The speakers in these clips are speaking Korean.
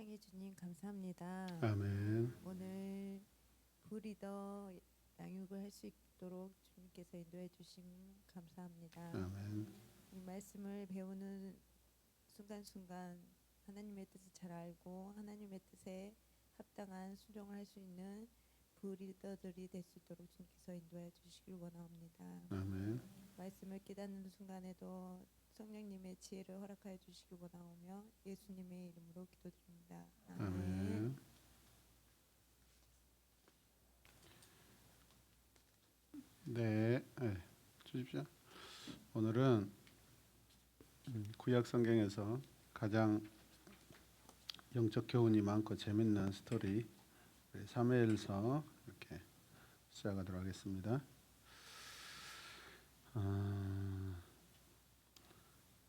사랑해 주님 감사합니다. 아멘. 오늘 불이 더 양육을 할 수 있도록 주님께서 인도해 주심 감사합니다. 아멘. 이 말씀을 배우는 순간순간 하나님의 뜻을 잘 알고 하나님의 뜻에 합당한 순종을 할 수 있는 불리더들이 될 수 있도록 주님께서 인도해 주시길 원합니다. 아멘. 말씀을 깨닫는 순간에도 성령님의 지혜를 허락하여 주시길 원하오며 예수님의 이름으로 기도드립니다. 아멘. 아멘. 네, 주십시오. 오늘은 구약 성경에서 가장 영적 교훈이 많고 재밌는 스토리 사무엘서 이렇게 시작하도록 하겠습니다.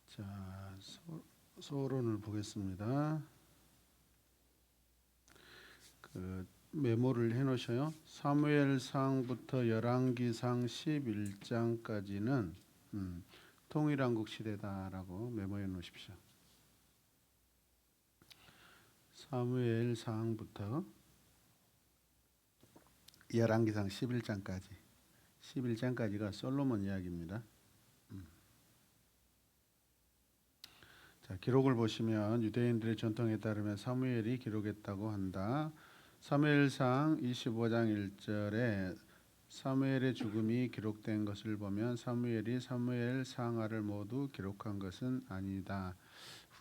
자, 서론을 보겠습니다. 그 메모를 해놓으셔요. 사무엘상부터 열왕기상 11장까지는 통일한국 시대다라고 메모해 놓으십시오. 사무엘상부터 열왕기상 11장까지가 솔로몬 이야기입니다. 자, 기록을 보시면 유대인들의 전통에 따르면 사무엘이 기록했다고 한다. 사무엘상 25장 1절에 사무엘의 죽음이 기록된 것을 보면 사무엘이 사무엘 상하를 모두 기록한 것은 아니다.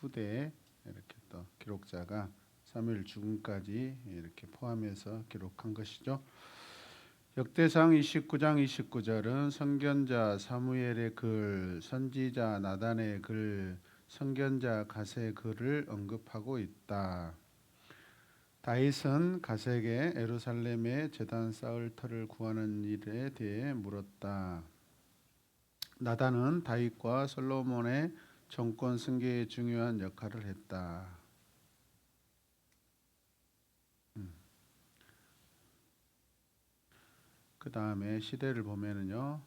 후대에 이렇게 또 기록자가 사무엘 죽음까지 이렇게 포함해서 기록한 것이죠. 역대상 29장 29절은 선견자 사무엘의 글, 선지자 나단의 글, 선견자 가세의 글을 언급하고 있다. 다윗은 가세에게 예루살렘의 제단 쌓을 터를 구하는 일에 대해 물었다. 나단은 다윗과 솔로몬의 정권 승계에 중요한 역할을 했다. 그 다음에 시대를 보면은요,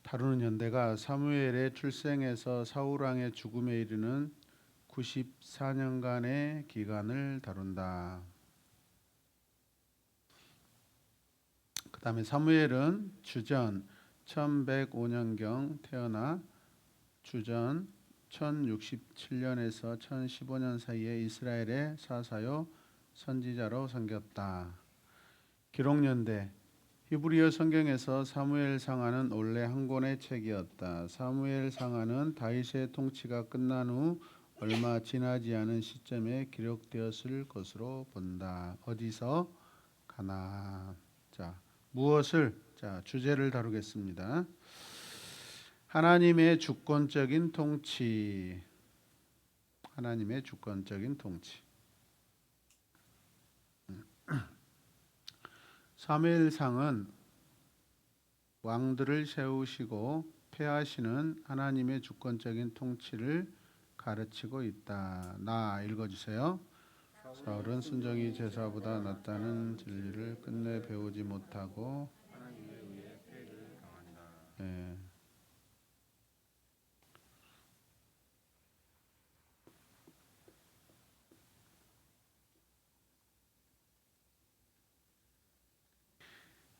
다루는 현대가 사무엘의 출생에서 사울왕의 죽음에 이르는 94년간의 기간을 다룬다. 그 다음에 사무엘은 주전 1105년경 태어나 주전 1067년에서 1015년 사이에 이스라엘의 사사요 선지자로 섬겼다. 기록연대 히브리어 성경에서 사무엘 상하는 원래 한 권의 책이었다. 사무엘 상하는 다윗의 통치가 끝난 후 얼마 지나지 않은 시점에 기록되었을 것으로 본다. 어디서? 가나안. 자, 무엇을? 자, 주제를 다루겠습니다. 하나님의 주권적인 통치. 하나님의 주권적인 통치. 사무엘상은 왕들을 세우시고 폐하시는 하나님의 주권적인 통치를 가르치고 있다. 나 읽어주세요. 사울은 순종이 제사보다 낫다는 진리를 끝내 배우지 못하고 하나님에 의해 폐해를 당한다. 예.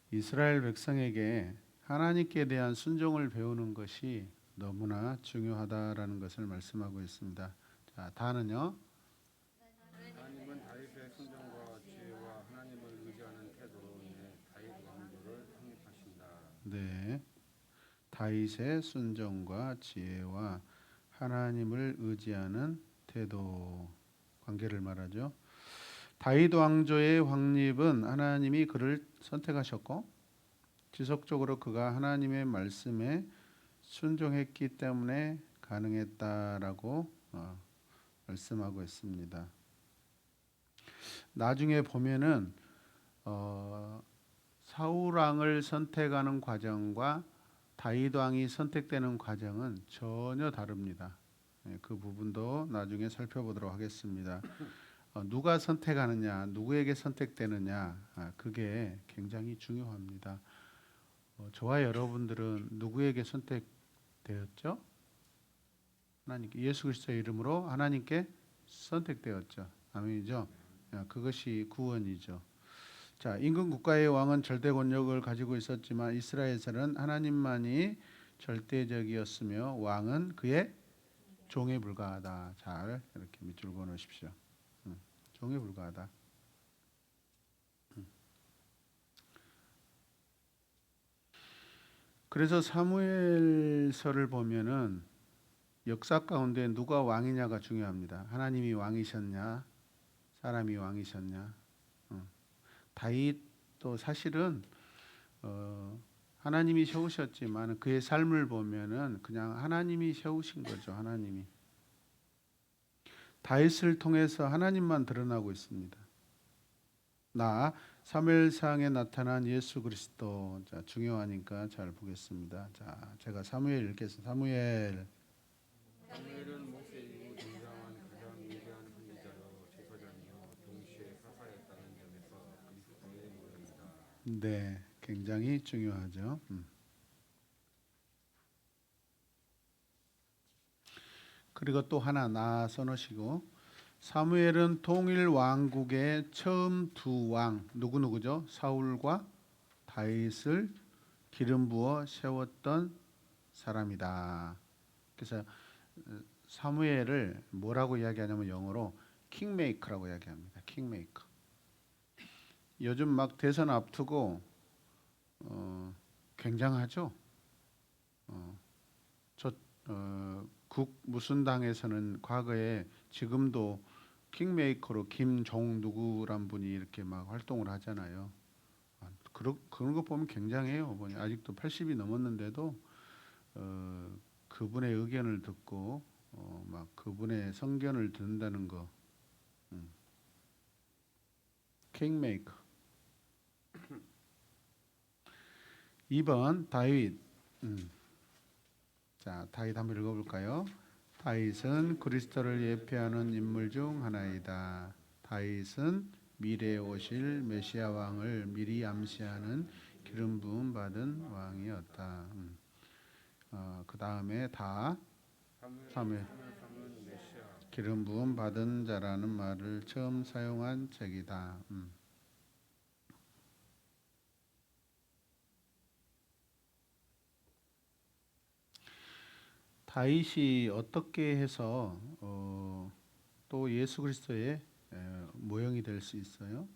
이스라엘 백성에게 하나님께 대한 순종을 배우는 것이 너무나 중요하다라는 것을 말씀하고 있습니다. 자, 다는요. 하나님은 다윗의 순종과 지혜와 하나님을 의지하는 태도로 인해 다윗 왕조를 확립하신다. 네. 다윗의 순종과 지혜와 하나님을 의지하는 태도 관계를 말하죠. 다윗 왕조의 확립은 하나님이 그를 선택하셨고 지속적으로 그가 하나님의 말씀에 순종했기 때문에 가능했다라고 말씀하고 있습니다. 나중에 보면은 사울 왕을 선택하는 과정과 다윗 왕이 선택되는 과정은 전혀 다릅니다. 그 부분도 나중에 살펴보도록 하겠습니다. 누가 선택하느냐, 누구에게 선택되느냐, 그게 굉장히 중요합니다. 저와 여러분들은 누구에게 선택되었죠? 하나님께, 예수 그리스도의 이름으로 하나님께 선택되었죠. 아멘이죠. 그것이 구원이죠. 자, 임금 국가의 왕은 절대 권력을 가지고 있었지만 이스라엘에서는 하나님만이 절대적이었으며 왕은 그의 종에 불과하다. 잘 이렇게 밑줄 그어 놓으십시오. 종에 불과하다. 그래서 사무엘서를 보면은 역사 가운데 누가 왕이냐가 중요합니다. 하나님이 왕이셨냐, 사람이 왕이셨냐. 다윗도 사실은 하나님이 세우셨지만 그의 삶을 보면은 그냥 하나님이 세우신 거죠. 하나님이. 다윗을 통해서 하나님만 드러나고 있습니다. 사무엘상에 나타난 예수 그리스도. 자, 중요하니까 잘 보겠습니다. 자, 제가 사무엘 읽겠습니다. 사무엘은 모세 이후 등장한 가장 위대한 선지자요 제사장이요 동시에 사사였다는 점에서 그리스도의 모형이다. 네, 굉장히 중요하죠. 그리고 또 하나 써놓으시고 사무엘은 통일 왕국의 처음 두 왕 누구죠? 사울과 다윗을 기름 부어 세웠던 사람이다. 그래서 사무엘을 뭐라고 이야기하냐면 영어로 킹메이커라고 이야기합니다. 킹메이커. 요즘 막 대선 앞두고 굉장하죠. 국 무슨 당에서는 과거에 지금도 킹메이커로 김종 누구란 분이 이렇게 막 활동을 하잖아요. 그런 거 보면 굉장해요. 아직도 80이 넘었는데도 그분의 의견을 듣고 막 그분의 성견을 듣는다는 거. 킹메이커. 2번 다윗. 자, 다윗 한번 읽어볼까요? 다윗은 그리스도를 예표하는 인물 중 하나이다. 다윗은 미래에 오실 메시아 왕을 미리 암시하는 기름 부음 받은 왕이었다. 그 다음에 사무엘 기름 부음 받은 자라는 말을 처음 사용한 책이다. 다윗이 어떻게 해서 또 예수 그리스도의 모형이 될 수 있어요?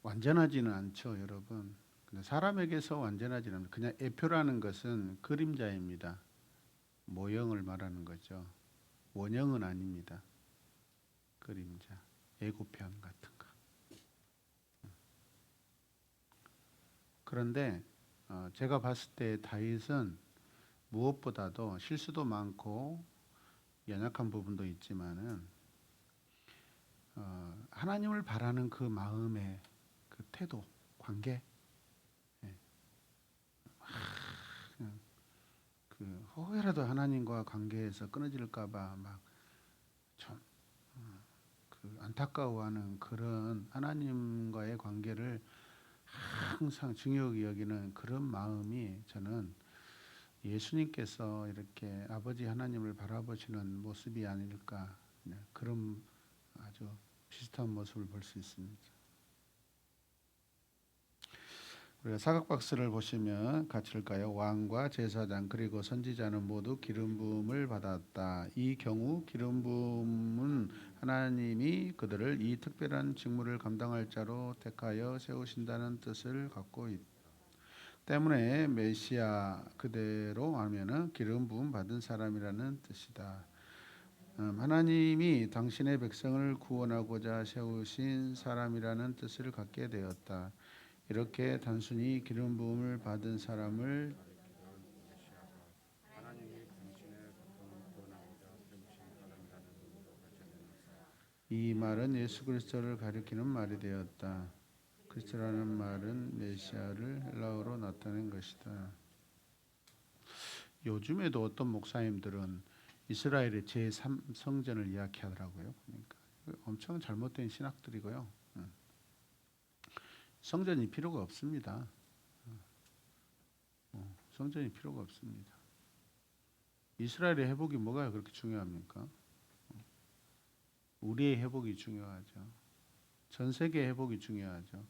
완전하지는 않죠, 여러분. 근데 사람에게서 완전하지는 않아요. 그냥 예표라는 것은 그림자입니다. 모형을 말하는 거죠. 원형은 아닙니다. 그림자, 예고편 같은 거. 그런데 제가 봤을 때 다윗은 무엇보다도 실수도 많고 연약한 부분도 있지만은 하나님을 바라는 그 마음의 그 태도, 관계, 그 혹여라도 하나님과 관계에서 끊어질까봐 막 참 그 안타까워하는 그런 하나님과의 관계를 항상 중요하게 여기는 그런 마음이 저는 예수님께서 이렇게 아버지 하나님을 바라보시는 모습이 아닐까, 그런 아주 비슷한 모습을 볼 수 있습니다. 우리가 사각박스를 보시면 같이 읽까요? 왕과 제사장 그리고 선지자는 모두 기름 부음을 받았다. 이 경우 기름 부음은 하나님이 그들을 이 특별한 직무를 감당할 자로 택하여 세우신다는 뜻을 갖고 있다. 때문에 메시아 그대로 하면은 기름 부음 받은 사람이라는 뜻이다. 하나님이 당신의 백성을 구원하고자 세우신 사람이라는 뜻을 갖게 되었다. 이렇게 단순히 기름 부음을 받은 사람을 이 말은 예수 그리스도를 가리키는 말이 되었다. 그리스도라는 말은 메시아를 헬라어로 나타낸 것이다. 요즘에도 어떤 목사님들은 이스라엘의 제3성전을 이야기하더라고요. 그러니까 엄청 잘못된 신학들이고요. 성전이 필요가 없습니다. 성전이 필요가 없습니다. 이스라엘의 회복이 뭐가 그렇게 중요합니까? 우리의 회복이 중요하죠. 전 세계 회복이 중요하죠.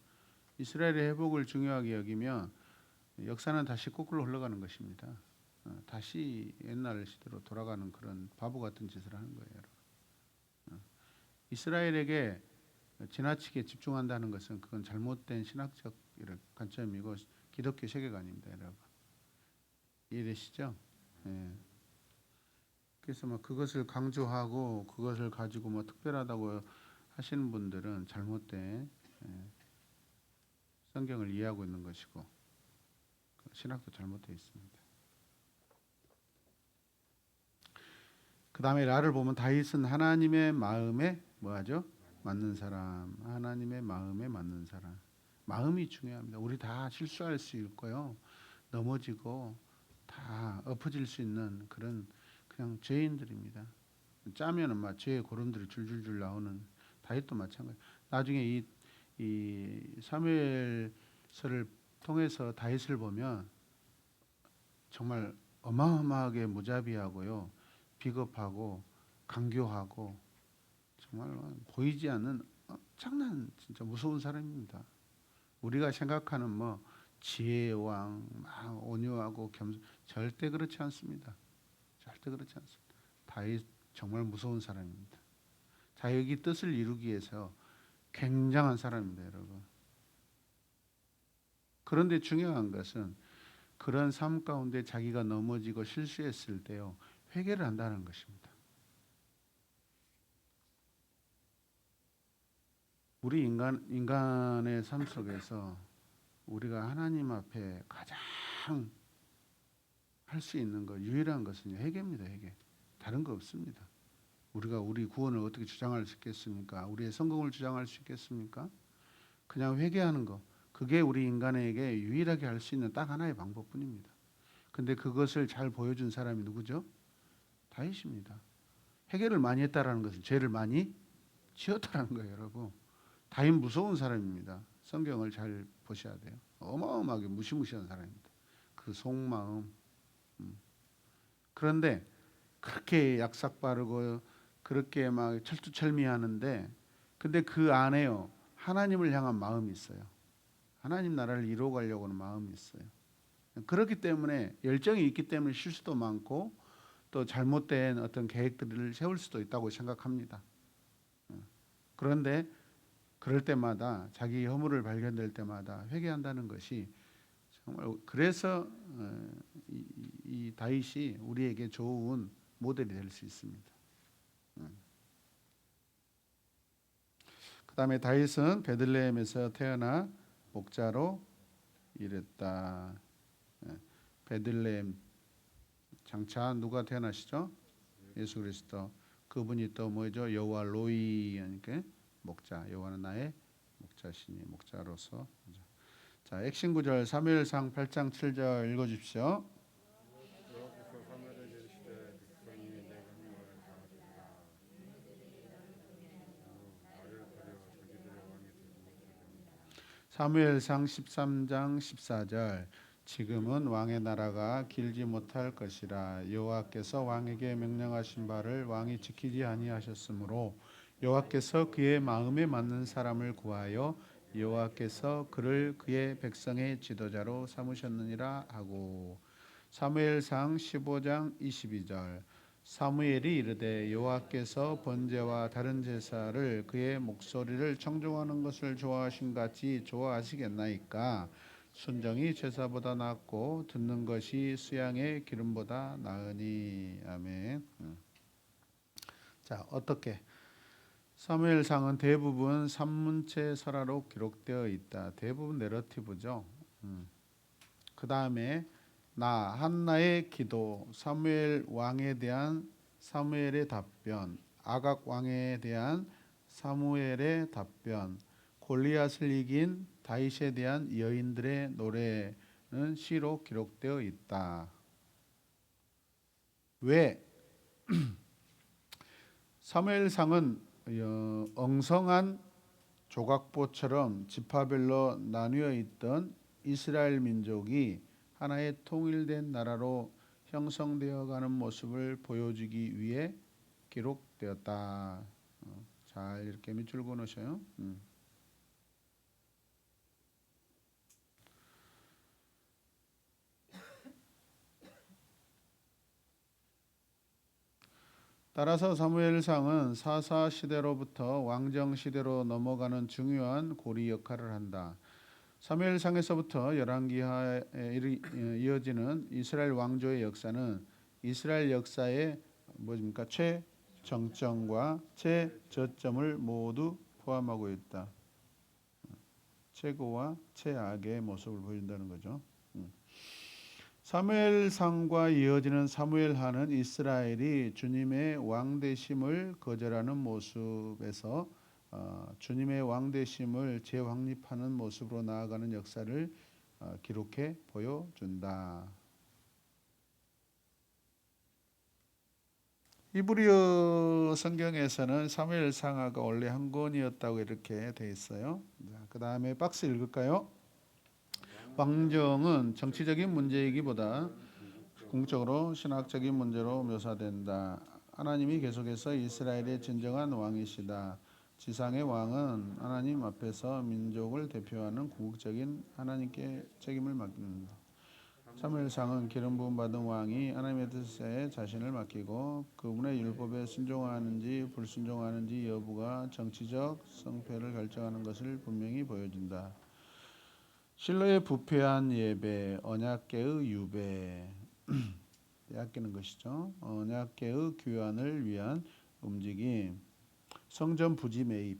이스라엘의 회복을 중요하게 여기면 역사는 다시 거꾸로 흘러가는 것입니다. 다시 옛날 시대로 돌아가는 그런 바보 같은 짓을 하는 거예요. 여러분. 이스라엘에게 지나치게 집중한다는 것은 그건 잘못된 신학적 관점이고 기독교 세계관입니다. 여러분. 이해되시죠? 예. 그래서 뭐 그것을 강조하고 그것을 가지고 뭐 특별하다고 하시는 분들은 잘못된 성경을 이해하고 있는 것이고 신학도 잘못되어 있습니다. 그 다음에 라를 보면 다윗은 하나님의 마음에 뭐하죠? 맞는 사람. 하나님의 마음에 맞는 사람. 마음이 중요합니다. 우리 다 실수할 수 있고요. 넘어지고 다 엎어질 수 있는 그런 그냥 죄인들입니다. 짜면은 막 죄의 고름들이 줄줄줄 나오는 다윗도 마찬가지. 나중에 이 사무엘서를 통해서 다윗을 보면 정말 어마어마하게 무자비하고요, 비겁하고 강교하고 정말 보이지 않는 엄청난 진짜 무서운 사람입니다. 우리가 생각하는 뭐 지혜의 왕, 막 온유하고 절대 그렇지 않습니다. 절대 그렇지 않습니다. 다윗 정말 무서운 사람입니다. 자기 뜻을 이루기 위해서 굉장한 사람입니다, 여러분. 그런데 중요한 것은 그런 삶 가운데 자기가 넘어지고 실수했을 때요, 회개를 한다는 것입니다. 우리 인간의 삶 속에서 우리가 하나님 앞에 가장 할 수 있는 것, 유일한 것은 회개입니다. 회개. 다른 거 없습니다. 우리가 우리 구원을 어떻게 주장할 수 있겠습니까? 우리의 성공을 주장할 수 있겠습니까? 그냥 회개하는 거. 그게 우리 인간에게 유일하게 할 수 있는 딱 하나의 방법뿐입니다. 근데 그것을 잘 보여준 사람이 누구죠? 다윗입니다. 회개를 많이 했다라는 것은 죄를 많이 지었다라는 거예요, 여러분. 다윗 무서운 사람입니다. 성경을 잘 보셔야 돼요. 어마어마하게 무시무시한 사람입니다. 그 속마음. 그런데 그렇게 약삭 빠르고 그렇게 막 철두철미하는데, 근데 그 안에요 하나님을 향한 마음이 있어요. 하나님 나라를 이루어가려고 하는 마음이 있어요. 그렇기 때문에 열정이 있기 때문에 실수도 많고 또 잘못된 어떤 계획들을 세울 수도 있다고 생각합니다. 그런데 그럴 때마다 자기 허물을 발견될 때마다 회개한다는 것이 정말, 그래서 이 다윗이 우리에게 좋은 모델이 될 수 있습니다. 그 다음에 다윗은 베들레헴에서 태어나 목자로 일했다. 베들레헴 장차 누가 태어나시죠? 예수 그리스도. 그분이 또 뭐죠? 여호와 로이, 그러니까 목자. 여호와는 나의 목자시니, 목자로서. 자, 핵심 구절 사무엘상 8장 7절 읽어주십시오. 여호와께서 사무엘에게 이르시되 백성이 내가 한 말을 다 들으라. 나를 버려 자기들의 왕이 되지 못하게. 사무엘상 13장 14절. 지금은 왕의 나라가 길지 못할 것이라. 여호와께서 왕에게 명령하신 바를 왕이 지키지 아니하셨으므로 여호와께서 그의 마음에 맞는 사람을 구하여 여호와께서 그를 그의 백성의 지도자로 삼으셨느니라 하고. 사무엘상 15장 22절. 사무엘이 이르되 여호와께서 번제와 다른 제사를 그의 목소리를 청종하는 것을 좋아하신 같이 좋아하시겠나이까. 순종이 제사보다 낫고 듣는 것이 수양의 기름보다 나으니. 아멘. 자, 어떻게? 사무엘상은 대부분 산문체 설화로 기록되어 있다. 대부분 내러티브죠. 그 다음에 한나의 기도, 사무엘 왕에 대한 사무엘의 답변, 아각 왕에 대한 사무엘의 답변, 골리앗을 이긴 다윗에 대한 여인들의 노래는 시로 기록되어 있다. 왜? 사무엘상은 엉성한 조각보처럼 지파별로 나뉘어 있던 이스라엘 민족이 하나의 통일된 나라로 형성되어 가는 모습을 보여주기 위해 기록되었다. 잘 이렇게 밑줄 그어 놓으셔요. 따라서 사무엘상은 사사 시대로부터 왕정 시대로 넘어가는 중요한 고리 역할을 한다. 사무엘상에서부터 열왕기하에 이어지는 이스라엘 왕조의 역사는 이스라엘 역사의 뭐입니까? 최정점과 최저점을 모두 포함하고 있다. 최고와 최악의 모습을 보인다는 거죠. 사무엘상과 이어지는 사무엘하는 이스라엘이 주님의 왕되심을 거절하는 모습에서 주님의 왕되심을 재확립하는 모습으로 나아가는 역사를 기록해 보여준다. 히브리어 성경에서는 사무엘상하가 원래 한 권이었다고 이렇게 돼 있어요. 그 다음에 박스 읽을까요? 왕정은 정치적인 문제이기보다 궁극적으로 신학적인 문제로 묘사된다. 하나님이 계속해서 이스라엘의 진정한 왕이시다. 지상의 왕은 하나님 앞에서 민족을 대표하는 궁극적인 하나님께 책임을 맡긴다. 사무엘상은 기름 부음 받은 왕이 하나님의 뜻에 자신을 맡기고 그분의 율법에 순종하는지 불순종하는지 여부가 정치적 성패를 결정하는 것을 분명히 보여준다. 실로의 부패한 예배, 언약궤의 유배, 빼앗기는 것이죠. 언약궤의 교환을 위한 움직임, 성전 부지 매입,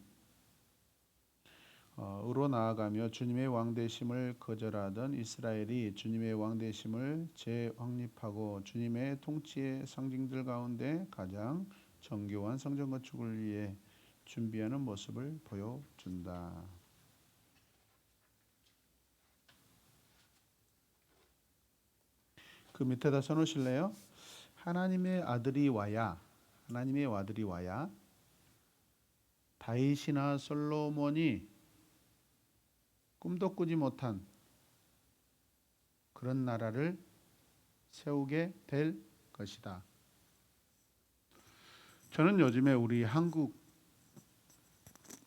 으로 나아가며 주님의 왕되심을 거절하던 이스라엘이 주님의 왕되심을 재확립하고 주님의 통치의 상징들 가운데 가장 정교한 성전 건축을 위해 준비하는 모습을 보여준다. 그 밑에다 써놓으실래요? 하나님의 아들이 와야 다윗이나 솔로몬이 꿈도 꾸지 못한 그런 나라를 세우게 될 것이다. 저는 요즘에 우리 한국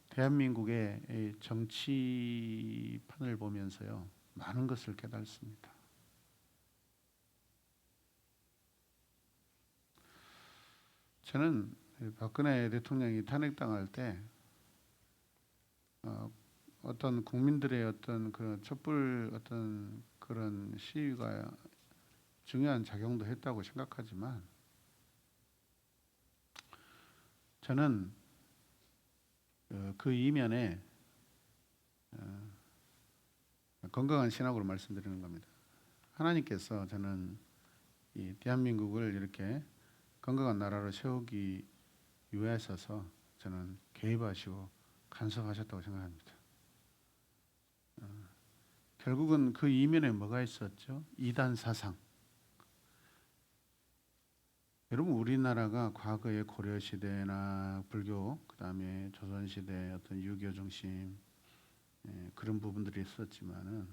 대한민국의 정치판을 보면서요 많은 것을 깨닫습니다. 저는 박근혜 대통령이 탄핵당할 때 어떤 국민들의 어떤 그 촛불 어떤 그런 시위가 중요한 작용도 했다고 생각하지만 저는 그 이면에 건강한 신학으로 말씀드리는 겁니다. 하나님께서 저는 이 대한민국을 이렇게 건강한 나라로 세우기 위하셔서 저는 개입하시고 간섭하셨다고 생각합니다. 결국은 그 이면에 뭐가 있었죠? 이단 사상. 여러분 우리나라가 과거에 고려 시대나 불교, 그다음에 조선 시대 어떤 유교 중심 그런 부분들이 있었지만은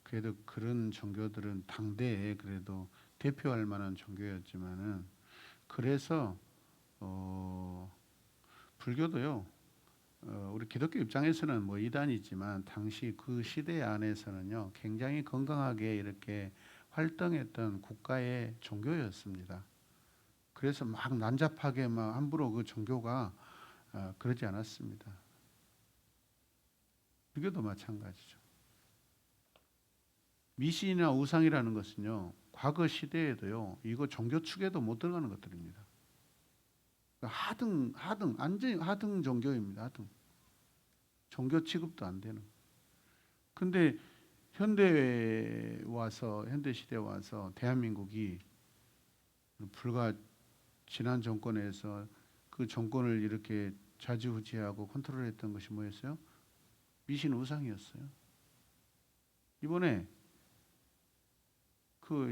그래도 그런 종교들은 당대에 그래도 대표할 만한 종교였지만은 그래서 불교도요. 우리 기독교 입장에서는 뭐 이단이지만 당시 그 시대 안에서는요 굉장히 건강하게 이렇게 활동했던 국가의 종교였습니다. 그래서 막 난잡하게 막 함부로 그 종교가 그러지 않았습니다. 불교도 마찬가지죠. 미신이나 우상이라는 것은요 과거 시대에도요 이거 종교 축에도 못 들어가는 것들입니다. 하등 완전히 하등 종교입니다. 하등 종교 취급도 안 되는. 근데 현대 시대에 와서 대한민국이 불과 지난 정권에서 그 정권을 이렇게 좌지우지하고 컨트롤했던 것이 뭐였어요? 미신 우상이었어요. 이번에 그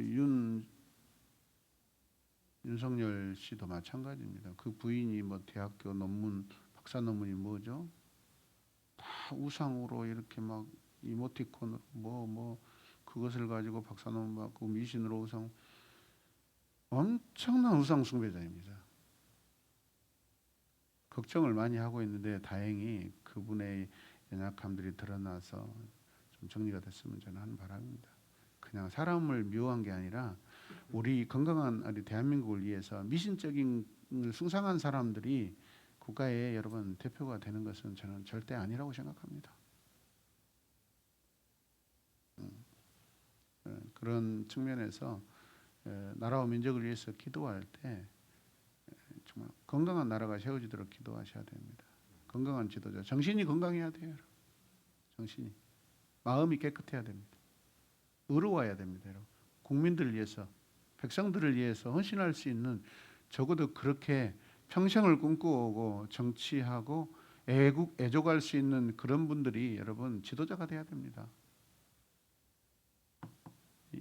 윤석열 씨도 마찬가지입니다. 그 부인이 뭐 대학교 논문, 박사 논문이 뭐죠? 다 우상으로 이렇게 막 이모티콘으로 뭐 그것을 가지고 박사 논문 받고 미신으로 우상, 엄청난 우상 숭배자입니다. 걱정을 많이 하고 있는데 다행히 그분의 연약함들이 드러나서 좀 정리가 됐으면 저는 하는 바람입니다. 그냥 사람을 미워한 게 아니라 우리 건강한 우리 대한민국을 위해서 미신적인 숭상한 사람들이 국가의 여러분 대표가 되는 것은 저는 절대 아니라고 생각합니다. 그런 측면에서 나라와 민족을 위해서 기도할 때 정말 건강한 나라가 세워지도록 기도하셔야 됩니다. 건강한 지도자, 정신이 건강해야 돼요. 여러분. 정신이, 마음이 깨끗해야 됩니다. 의로워야 됩니다. 여러분. 국민들을 위해서, 백성들을 위해서 헌신할 수 있는, 적어도 그렇게 평생을 꿈꾸고 정치하고 애족할 수 있는 그런 분들이 여러분 지도자가 돼야 됩니다.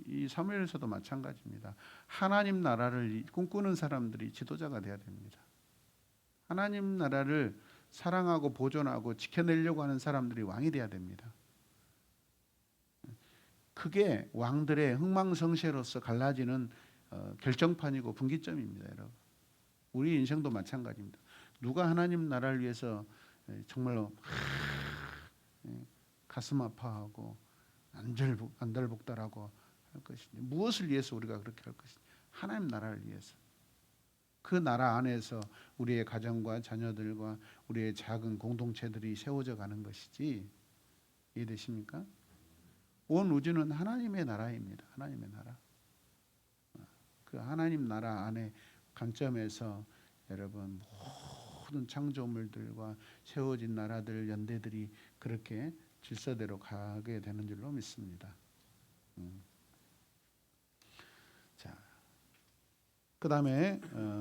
이 사무엘에서도 마찬가지입니다. 하나님 나라를 꿈꾸는 사람들이 지도자가 돼야 됩니다. 하나님 나라를 사랑하고 보존하고 지켜내려고 하는 사람들이 왕이 돼야 됩니다. 그게 왕들의 흥망성쇠로서 갈라지는 결정판이고 분기점입니다. 여러분. 우리 인생도 마찬가지입니다. 누가 하나님 나라를 위해서 정말로 가슴 아파하고 안달복달하고 할 것인지, 무엇을 위해서 우리가 그렇게 할 것인지, 하나님 나라를 위해서. 그 나라 안에서 우리의 가정과 자녀들과 우리의 작은 공동체들이 세워져 가는 것이지. 이해되십니까? 온 우주는 하나님의 나라입니다. 하나님의 나라. 그 하나님 나라 안에 관점에서 여러분 모든 창조물들과 세워진 나라들, 연대들이 그렇게 질서대로 가게 되는 줄로 믿습니다. 자, 그 다음에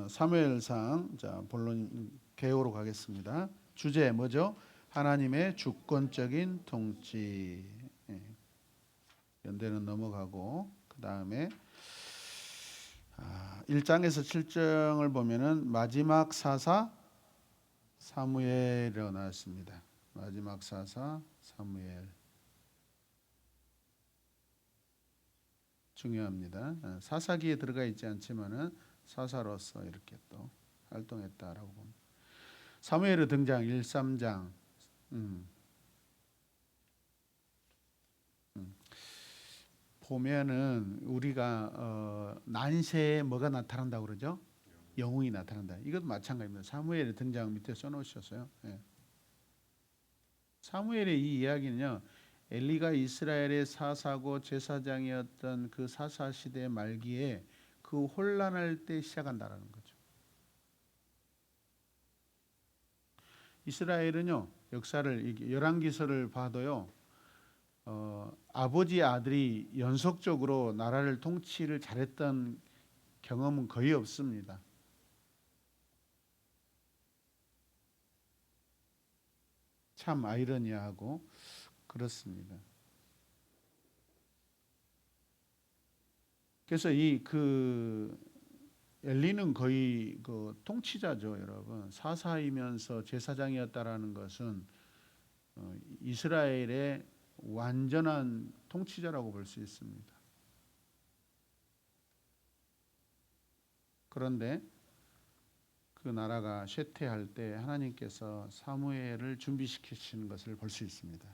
사무엘상, 자 본론 개요로 가겠습니다. 주제 뭐죠? 하나님의 주권적인 통치. 연대는 넘어가고, 그 다음에 1장에서 7장을 보면은 마지막 사사 사무엘이라고 나왔습니다. 마지막 사사 사무엘. 중요합니다. 사사기에 들어가 있지 않지만은 사사로서 이렇게 또 활동했다라고 봅니다. 사무엘의 등장 1, 3장. 보면은 우리가 난세에 뭐가 나타난다고 그러죠? 영웅이 나타난다. 이것도 마찬가지입니다. 사무엘의 등장 밑에 써놓으셨어요. 예. 사무엘의 이 이야기는요, 엘리가 이스라엘의 사사고 제사장이었던 그 사사 시대 말기에 그 혼란할 때 시작한다라는 거죠. 이스라엘은요, 역사를 열왕기서를 봐도요, 아버지 아들이 연속적으로 나라를 통치를 잘했던 경험은 거의 없습니다. 참 아이러니하고 그렇습니다. 그래서 엘리는 거의 그 통치자죠, 여러분. 사사이면서 제사장이었다라는 것은 이스라엘의 완전한 통치자라고 볼 수 있습니다. 그런데 그 나라가 쇠퇴할 때 하나님께서 사무엘을 준비시키시는 것을 볼 수 있습니다.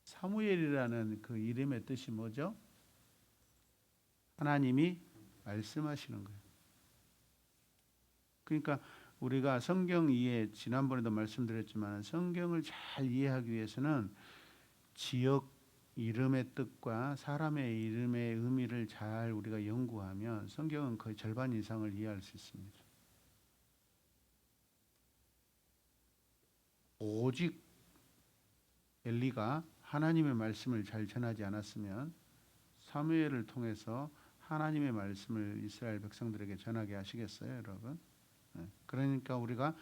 사무엘이라는 그 이름의 뜻이 뭐죠? 하나님이 말씀하시는 거예요. 그러니까 우리가 성경 이해, 지난번에도 말씀드렸지만 성경을 잘 이해하기 위해서는 지역 이름의 뜻과 사람의 이름의 의미를 잘 우리가 연구하면 성경은 거의 절반 이상을 이해할 수 있습니다. 오직 엘리가 하나님의 말씀을 잘 전하지 않았으면 사무엘을 통해서 하나님의 말씀을 이스라엘 백성들에게 전하게 하시겠어요, 여러분? 그러니까 우리가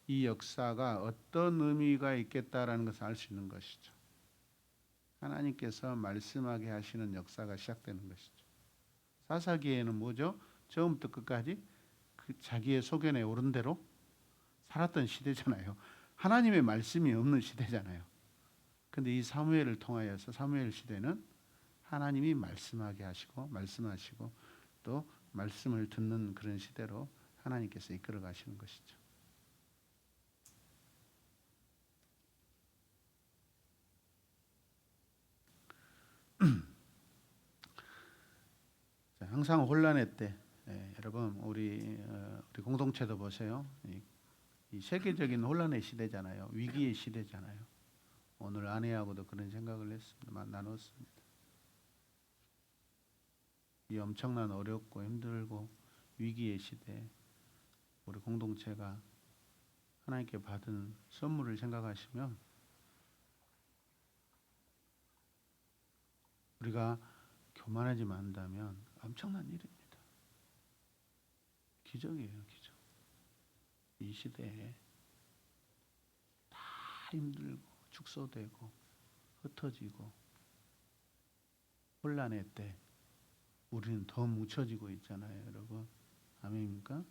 이 역사가 어떤 의미가 있겠다라는 것을 알 수 있는 것이죠. 하나님께서 말씀하게 하시는 역사가 시작되는 것이죠. 사사기에는 뭐죠? 처음부터 끝까지 그 자기의 소견에 오른 대로 살았던 시대잖아요. 하나님의 말씀이 없는 시대잖아요. 근데 이 사무엘을 통하여서 사무엘 시대는 하나님이 말씀하게 하시고 말씀하시고 또 말씀을 듣는 그런 시대로 하나님께서 이끌어 가시는 것이죠. 항상 혼란의 때, 여러분 우리 공동체도 보세요. 이 세계적인 혼란의 시대잖아요. 위기의 시대잖아요. 오늘 아내하고도 그런 생각을 했습니다. 나눴습니다. 이 엄청난 어렵고 힘들고 위기의 시대, 우리 공동체가 하나님께 받은 선물을 생각하시면 우리가 교만하지 않는다면 엄청난 일입니다. 기적이에요, 기적. 이 시대에 다 힘들고 축소되고 흩어지고 혼란의 때 우리는 더 뭉쳐지고 있잖아요, 여러분. 아멘입니까?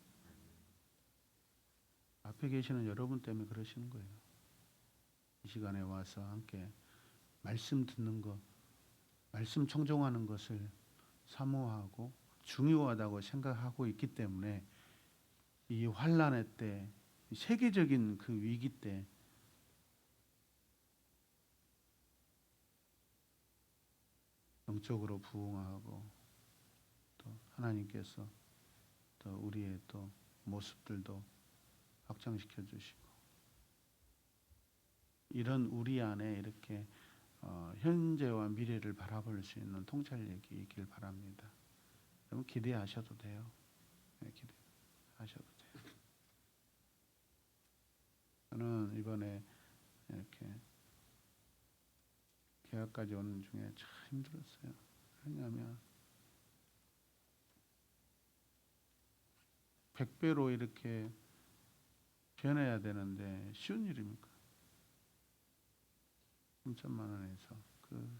앞에 계시는 여러분 때문에 그러시는 거예요. 이 시간에 와서 함께 말씀 듣는 것, 말씀 청종하는 것을 사모하고 중요하다고 생각하고 있기 때문에 이 환란의 때, 세계적인 그 위기 때 영적으로 부흥하고 또 하나님께서 또 우리의 또 모습들도 확장시켜 주시고 이런 우리 안에 이렇게 현재와 미래를 바라볼 수 있는 통찰력이 있길 바랍니다. 여러분 기대하셔도 돼요. 네, 기대하셔도 돼요. 저는 이번에 이렇게 개학까지 오는 중에 참 힘들었어요. 왜냐하면 100배로 이렇게 변해야 되는데 쉬운 일입니까? 3천만 원에서 그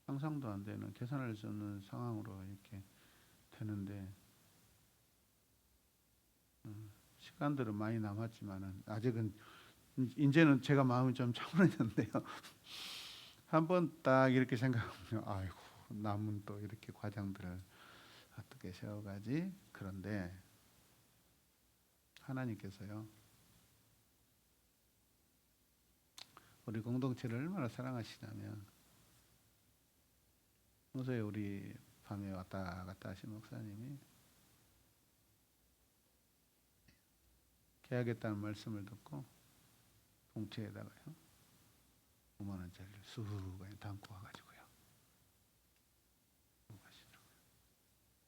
상상도 안 되는 계산할 수 없는 상황으로 이렇게 되는데 시간들은 많이 남았지만은 아직은 이제는 제가 마음이 좀 차분해졌는데요. 한번 딱 이렇게 생각하면 아이고 남은 또 이렇게 과정들을 어떻게 세워가지? 그런데 하나님께서요 우리 공동체를 얼마나 사랑하시냐면 평소에 우리 밤에 왔다 갔다 하신 목사님이 계약했다는 말씀을 듣고 봉투에다가요 5만 원짜리를 수많이 담고 와가지고요 가시더라고요.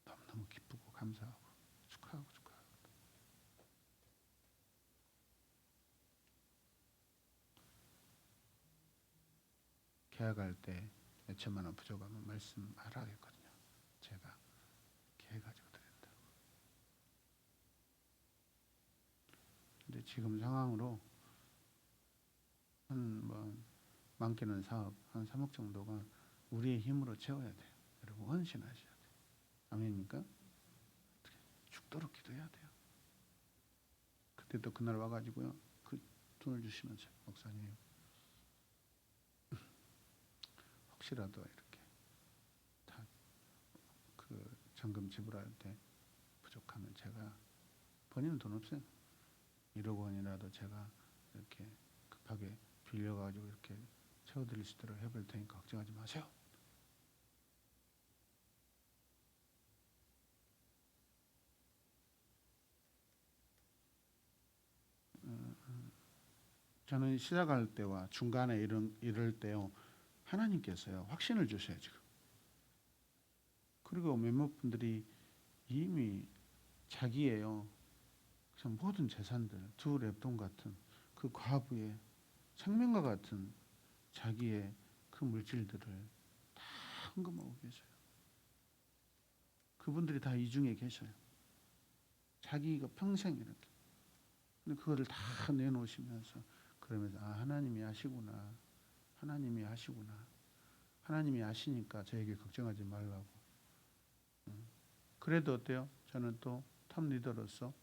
너무너무 기쁘고 감사하고 축하하고 계약할 때 몇천만 원 부족하면 말씀하라 했거든요. 제가 계획가지고 드린다고. 근데 지금 상황으로 한 많게는 사업 한 3억 정도가 우리의 힘으로 채워야 돼요. 여러분 헌신하셔야 돼요. 아멘입니까? 죽도록 기도해야 돼요. 그때 또 그날 와가지고요 그 돈을 주시면서 목사님 혹시라도 이렇게 다 그 잔금 지불할 때 부족하면 제가 본인은 돈 없어요. 1억 원이라도 제가 이렇게 급하게 빌려가지고 이렇게 채워드릴 수 있도록 해볼 테니까 걱정하지 마세요. 저는 시작할 때와 중간에 이럴 때요 하나님께서요 확신을 주셔요 지금. 그리고 몇몇 분들이 이미 자기예요 모든 재산들 두 랩돈 같은 그 과부의 생명과 같은 자기의 그 물질들을 다 헌금하고 계셔요. 그분들이 다 이 중에 계셔요. 자기가 평생 이렇게. 근데 그거를 다 내놓으시면서 그러면서 하나님이 아시구나. 하나님이 아시구나. 하나님이 아시니까 저에게 걱정하지 말라고. 그래도 어때요? 저는 또 탑 리더로서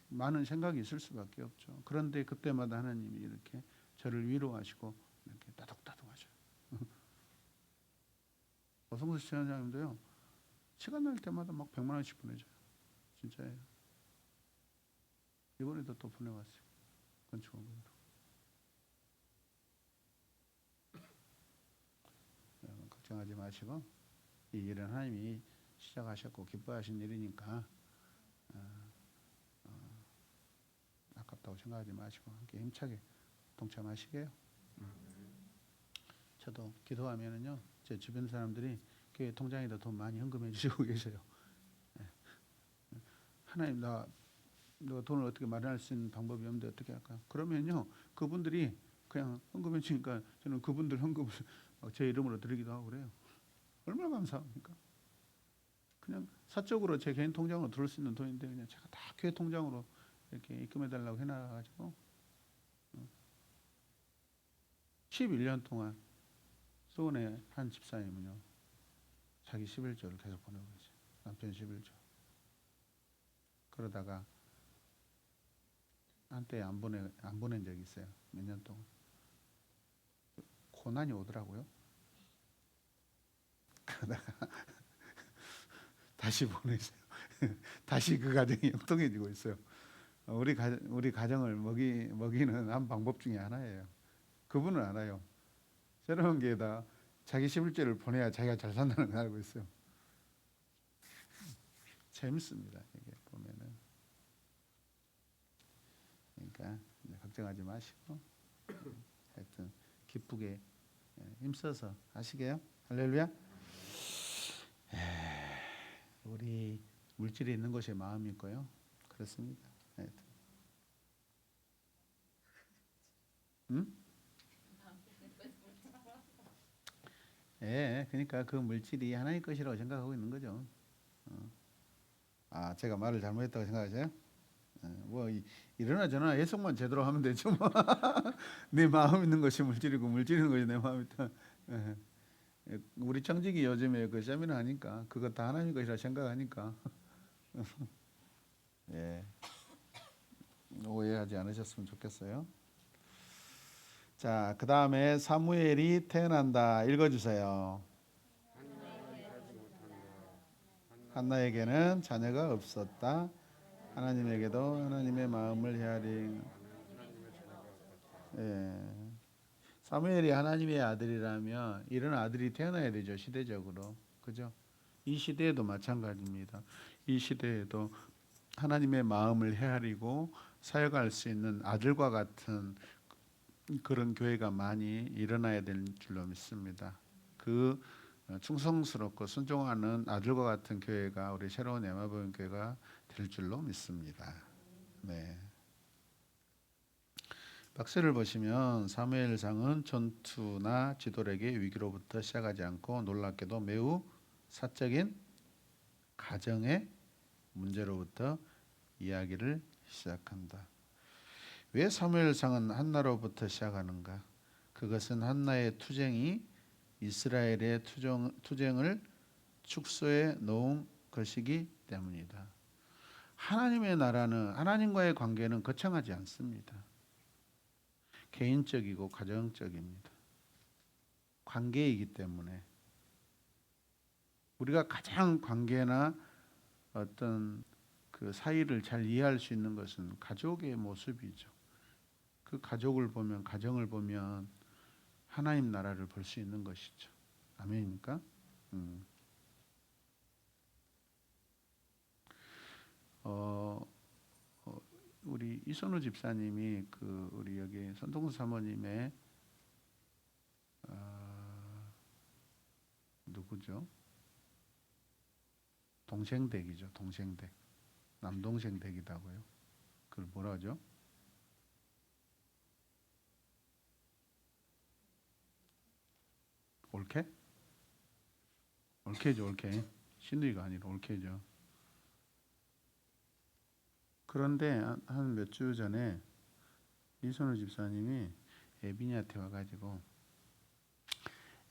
많은 생각이 있을 수밖에 없죠. 그런데 그때마다 하나님이 이렇게 저를 위로하시고 이렇게 따독따독 하셔요. 조성수 시장님도요. 시간 날 때마다 막 100만 원씩 보내줘요. 진짜예요. 이번에도 또 보내왔어요. 건축원금으로. 걱정하지 마시고 이 일은 하나님이 시작하셨고 기뻐하신 일이니까 아깝다고 생각하지 마시고 함께 힘차게 동참하시게요. 저도 기도하면은요, 제 주변 사람들이 교회 통장에다 돈 많이 헌금해 주시고 계세요. 하나님 너 돈을 어떻게 마련할 수 있는 방법이 없는데 어떻게 할까? 그러면요, 그분들이 그냥 헌금해 주니까 저는 그분들 헌금을 제 이름으로 드리기도 하고 그래요. 얼마나 감사합니까? 그냥 사적으로 제 개인 통장으로 들을 수 있는 돈인데 그냥 제가 다 교회 통장으로 이렇게 입금해 달라고 해놔가지고 11년 동안 수원의 한 집사님은요, 자기 11조를 계속 보내고 계세요. 남편 11조. 그러다가 한때 안 보낸 적이 있어요. 몇 년 동안. 고난이 오더라고요. 그러다가 다시 보내세요. 다시 그 가정이 형통해지고 있어요. 우리 가정을 먹이는 한 방법 중에 하나예요. 그분은 알아요. 새로운 게다 자기 11조를 보내야 자기가 잘 산다는 걸 알고 있어요. 재밌습니다. 이게 보면은. 그러니까 걱정하지 마시고 하여튼 기쁘게 힘써서 하시게요. 할렐루야. 우리 물질이 있는 곳에 마음이 있고요. 그렇습니다. 하여튼. 그러니까 그 물질이 하나님 것이라고 생각하고 있는 거죠. 제가 말을 잘못했다고 생각하세요? 이러나 저러나 해석만 제대로 하면 되죠. 뭐. 내 마음 있는 것이 물질이고 물질 있는 것이 내 마음이다. 우리 청직이 요즘에 그 세미나 하니까 그거 다 하나님 것이라 생각하니까 오해하지 않으셨으면 좋겠어요. 자, 그 다음에 사무엘이 태어난다. 읽어주세요. 한나에게는 자녀가 없었다. 하나님에게도 하나님의 마음을 헤아린. 사무엘이 하나님의 아들이라면 이런 아들이 태어나야 되죠. 시대적으로. 그죠? 이 시대에도 마찬가지입니다. 이 시대에도 하나님의 마음을 헤아리고 사역할 수 있는 아들과 같은 그런 교회가 많이 일어나야 될 줄로 믿습니다. 그 충성스럽고 순종하는 아들과 같은 교회가 우리 새로운 에마보임 교회가 될 줄로 믿습니다. 네. 박스를 보시면 사무엘상은 전투나 지도력의 위기로부터 시작하지 않고 놀랍게도 매우 사적인 가정의 문제로부터 이야기를 시작한다. 왜 사무엘상은 한나로부터 시작하는가? 그것은 한나의 투쟁이 이스라엘의 투쟁을 축소해 놓은 것이기 때문이다. 하나님의 나라는 하나님과의 관계는 거창하지 않습니다. 개인적이고 가정적입니다. 관계이기 때문에 우리가 가장 관계나 어떤 그 사이를 잘 이해할 수 있는 것은 가족의 모습이죠. 그 가족을 보면, 가정을 보면 하나님 나라를 볼 수 있는 것이죠. 아멘입니까? 우리 이선우 집사님이 그 우리 여기 선동수 사모님의 누구죠? 동생 댁이죠. 동생 댁. 남동생 댁이라고요. 그걸 뭐라 하죠? 올케? 올케죠. 올케. 신우이가 아니라 올케죠. 그런데 한 몇 주 전에 이선우 집사님이 에빈이한테 와가지고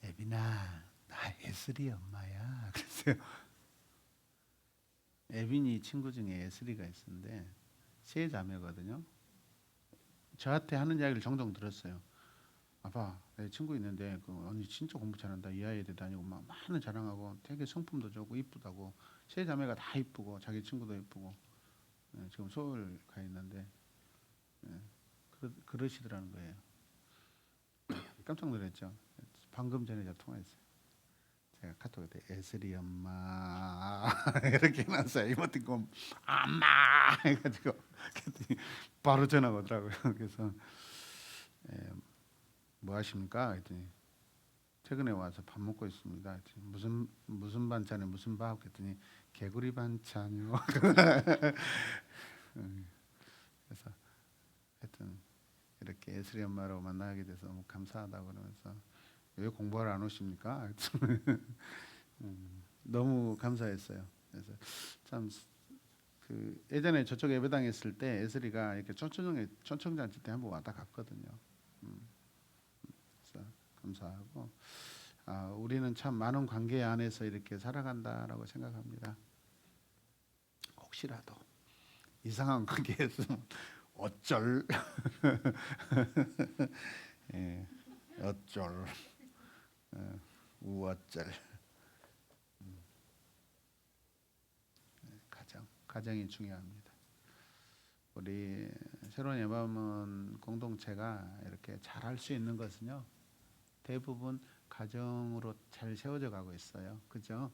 에빈아 나 예슬이 엄마야 그랬어요. 에빈이 친구 중에 예슬이가 있었는데 세 자매거든요. 저한테 하는 이야기를 종종 들었어요. 아빠, 내 친구 있는데 그 언니 진짜 공부 잘한다. 이 아이에 다니고 막 많은 자랑하고 되게 성품도 좋고 이쁘다고. 세 자매가 다 이쁘고 자기 친구도 이쁘고. 예, 지금 서울 가 있는데 예, 그러시더라는 거예요. 깜짝 놀랐죠. 방금 전에 제가 통화했어요. 제가 카톡에 애슬이 엄마 이렇게 해놨어요. 이모티콘 엄마 해가지고 그랬더니 바로 전화가 오더라고요. 그래서 예, 뭐 하십니까? 그랬더니 최근에 와서 밥 먹고 있습니다. 그랬더니 무슨 반찬에 무슨 밥? 그랬더니 개구리 반찬이요. 그래서 하여튼 이렇게 예슬이 엄마로 만나게 돼서 너무 감사하다고 그러면서 왜 공부하러 안 오십니까? 너무 감사했어요. 그래서 참 그 예전에 저쪽 예배당에 있을 때 예슬이가 이렇게 초청잔치 때 한번 왔다 갔거든요. 그래서 감사하고 우리는 참 많은 관계 안에서 이렇게 살아간다라고 생각합니다. 혹시라도 이상한 관계에서 어쩔 예, 어쩔 우어쩔 가정이 중요합니다. 우리 새로운 예방문 공동체가 이렇게 잘할 수 있는 것은요 대부분 가정으로 잘 세워져 가고 있어요. 그죠?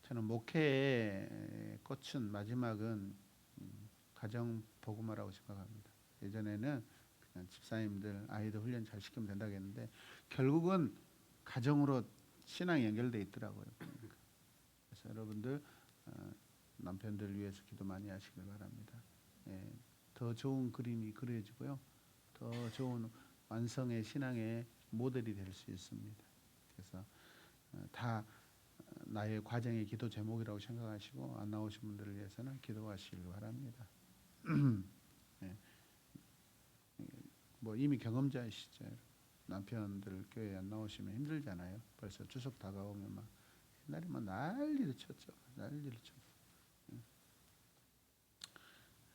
저는 목회의 꽃은 마지막은 가정 복음화라고 생각합니다. 예전에는 그냥 집사님들 아이들 훈련 잘 시키면 된다고 했는데 결국은 가정으로 신앙이 연결돼 있더라고요. 그래서 여러분들 남편들 위해서 기도 많이 하시길 바랍니다. 예, 더 좋은 그림이 그려지고요. 더 좋은 완성의 신앙의 모델이 될 수 있습니다. 그래서 다 나의 과정의 기도 제목이라고 생각하시고 안 나오신 분들을 위해서는 기도하시길 바랍니다. 예, 뭐 이미 경험자이시죠. 남편들 교회 안 나오시면 힘들잖아요. 벌써 추석 다가오면 막 옛날에 막 난리를 쳤죠. 난리를 쳤죠.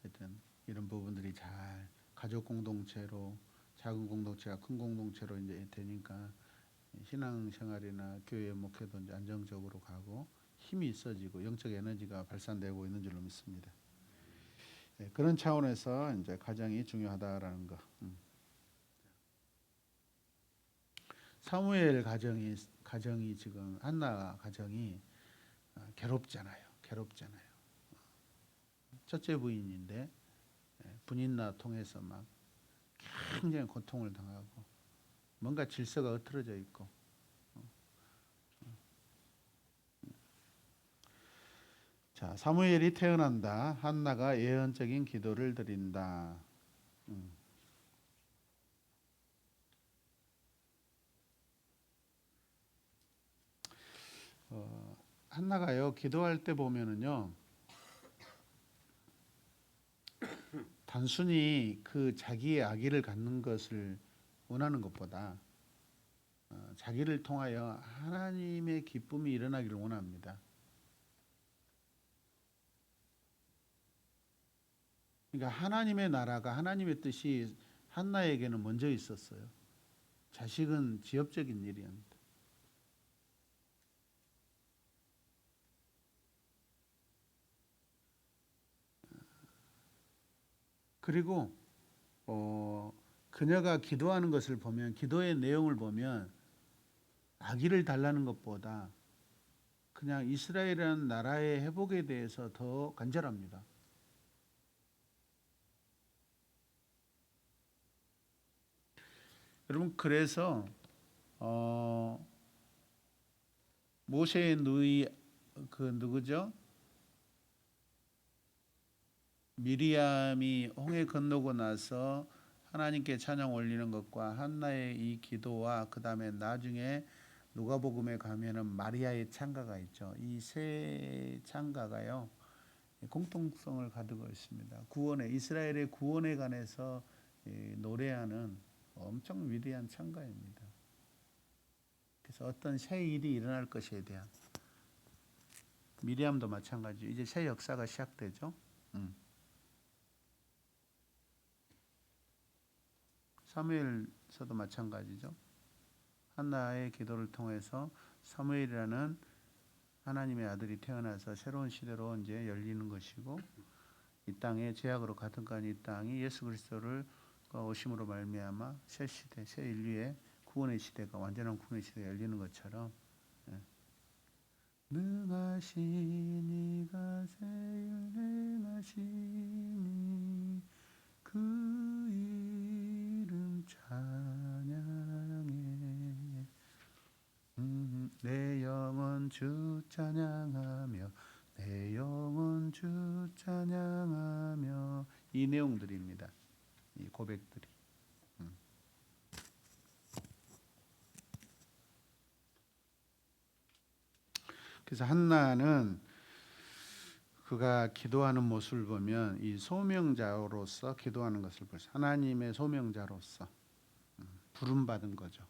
하여튼 이런 부분들이 잘 가족 공동체로 작은 공동체가 큰 공동체로 이제 되니까 신앙생활이나 교회 목회도 이제 안정적으로 가고 힘이 있어지고 영적 에너지가 발산되고 있는 줄로 믿습니다. 네, 그런 차원에서 이제 가정이 중요하다라는 거. 사무엘 가정이 지금 한나 가정이 괴롭잖아요. 첫째 부인인데 분인나 통해서 막 굉장히 고통을 당하고 뭔가 질서가 흐트러져 있고 자 사무엘이 태어난다. 한나가 예언적인 기도를 드린다. 한나가요 기도할 때 보면은요 단순히 그 자기의 아기를 갖는 것을 원하는 것보다 자기를 통하여 하나님의 기쁨이 일어나기를 원합니다. 그러니까 하나님의 나라가 하나님의 뜻이 한나에게는 먼저 있었어요. 자식은 지엽적인 일이었는데. 그리고 그녀가 기도하는 것을 보면 기도의 내용을 보면 아기를 달라는 것보다 그냥 이스라엘이라는 나라의 회복에 대해서 더 간절합니다. 여러분 그래서 모세의 누이 그 누구죠? 미리암이 홍해 건너고 나서 하나님께 찬양 올리는 것과 한나의 이 기도와 그 다음에 나중에 누가복음에 가면은 마리아의 찬가가 있죠. 이 세 찬가가요 공통성을 가지고 있습니다. 이스라엘의 구원에 관해서 노래하는 엄청 위대한 찬가입니다. 그래서 어떤 새 일이 일어날 것에 대한 미리암도 마찬가지. 이제 새 역사가 시작되죠. 사무엘서도 마찬가지죠. 한나의 기도를 통해서 사무엘이라는 하나님의 아들이 태어나서 새로운 시대로 이제 열리는 것이고, 이 땅에 죄악으로 가득한 이 땅이 예수 그리스도를 오심으로 말미암아 새 시대, 새 인류의 구원의 시대가, 완전한 구원의 시대가 열리는 것처럼, 능하신 이가 새일 행하시니 그 이름 찬양해. 내 영혼 주 찬양하며 내 영혼 주 찬양하며, 이 내용들입니다. 이 고백들이. 그래서 한나는 그가 기도하는 모습을 보면 이 소명자로서 기도하는 것을 보죠. 하나님의 소명자로서 부름받은 거죠.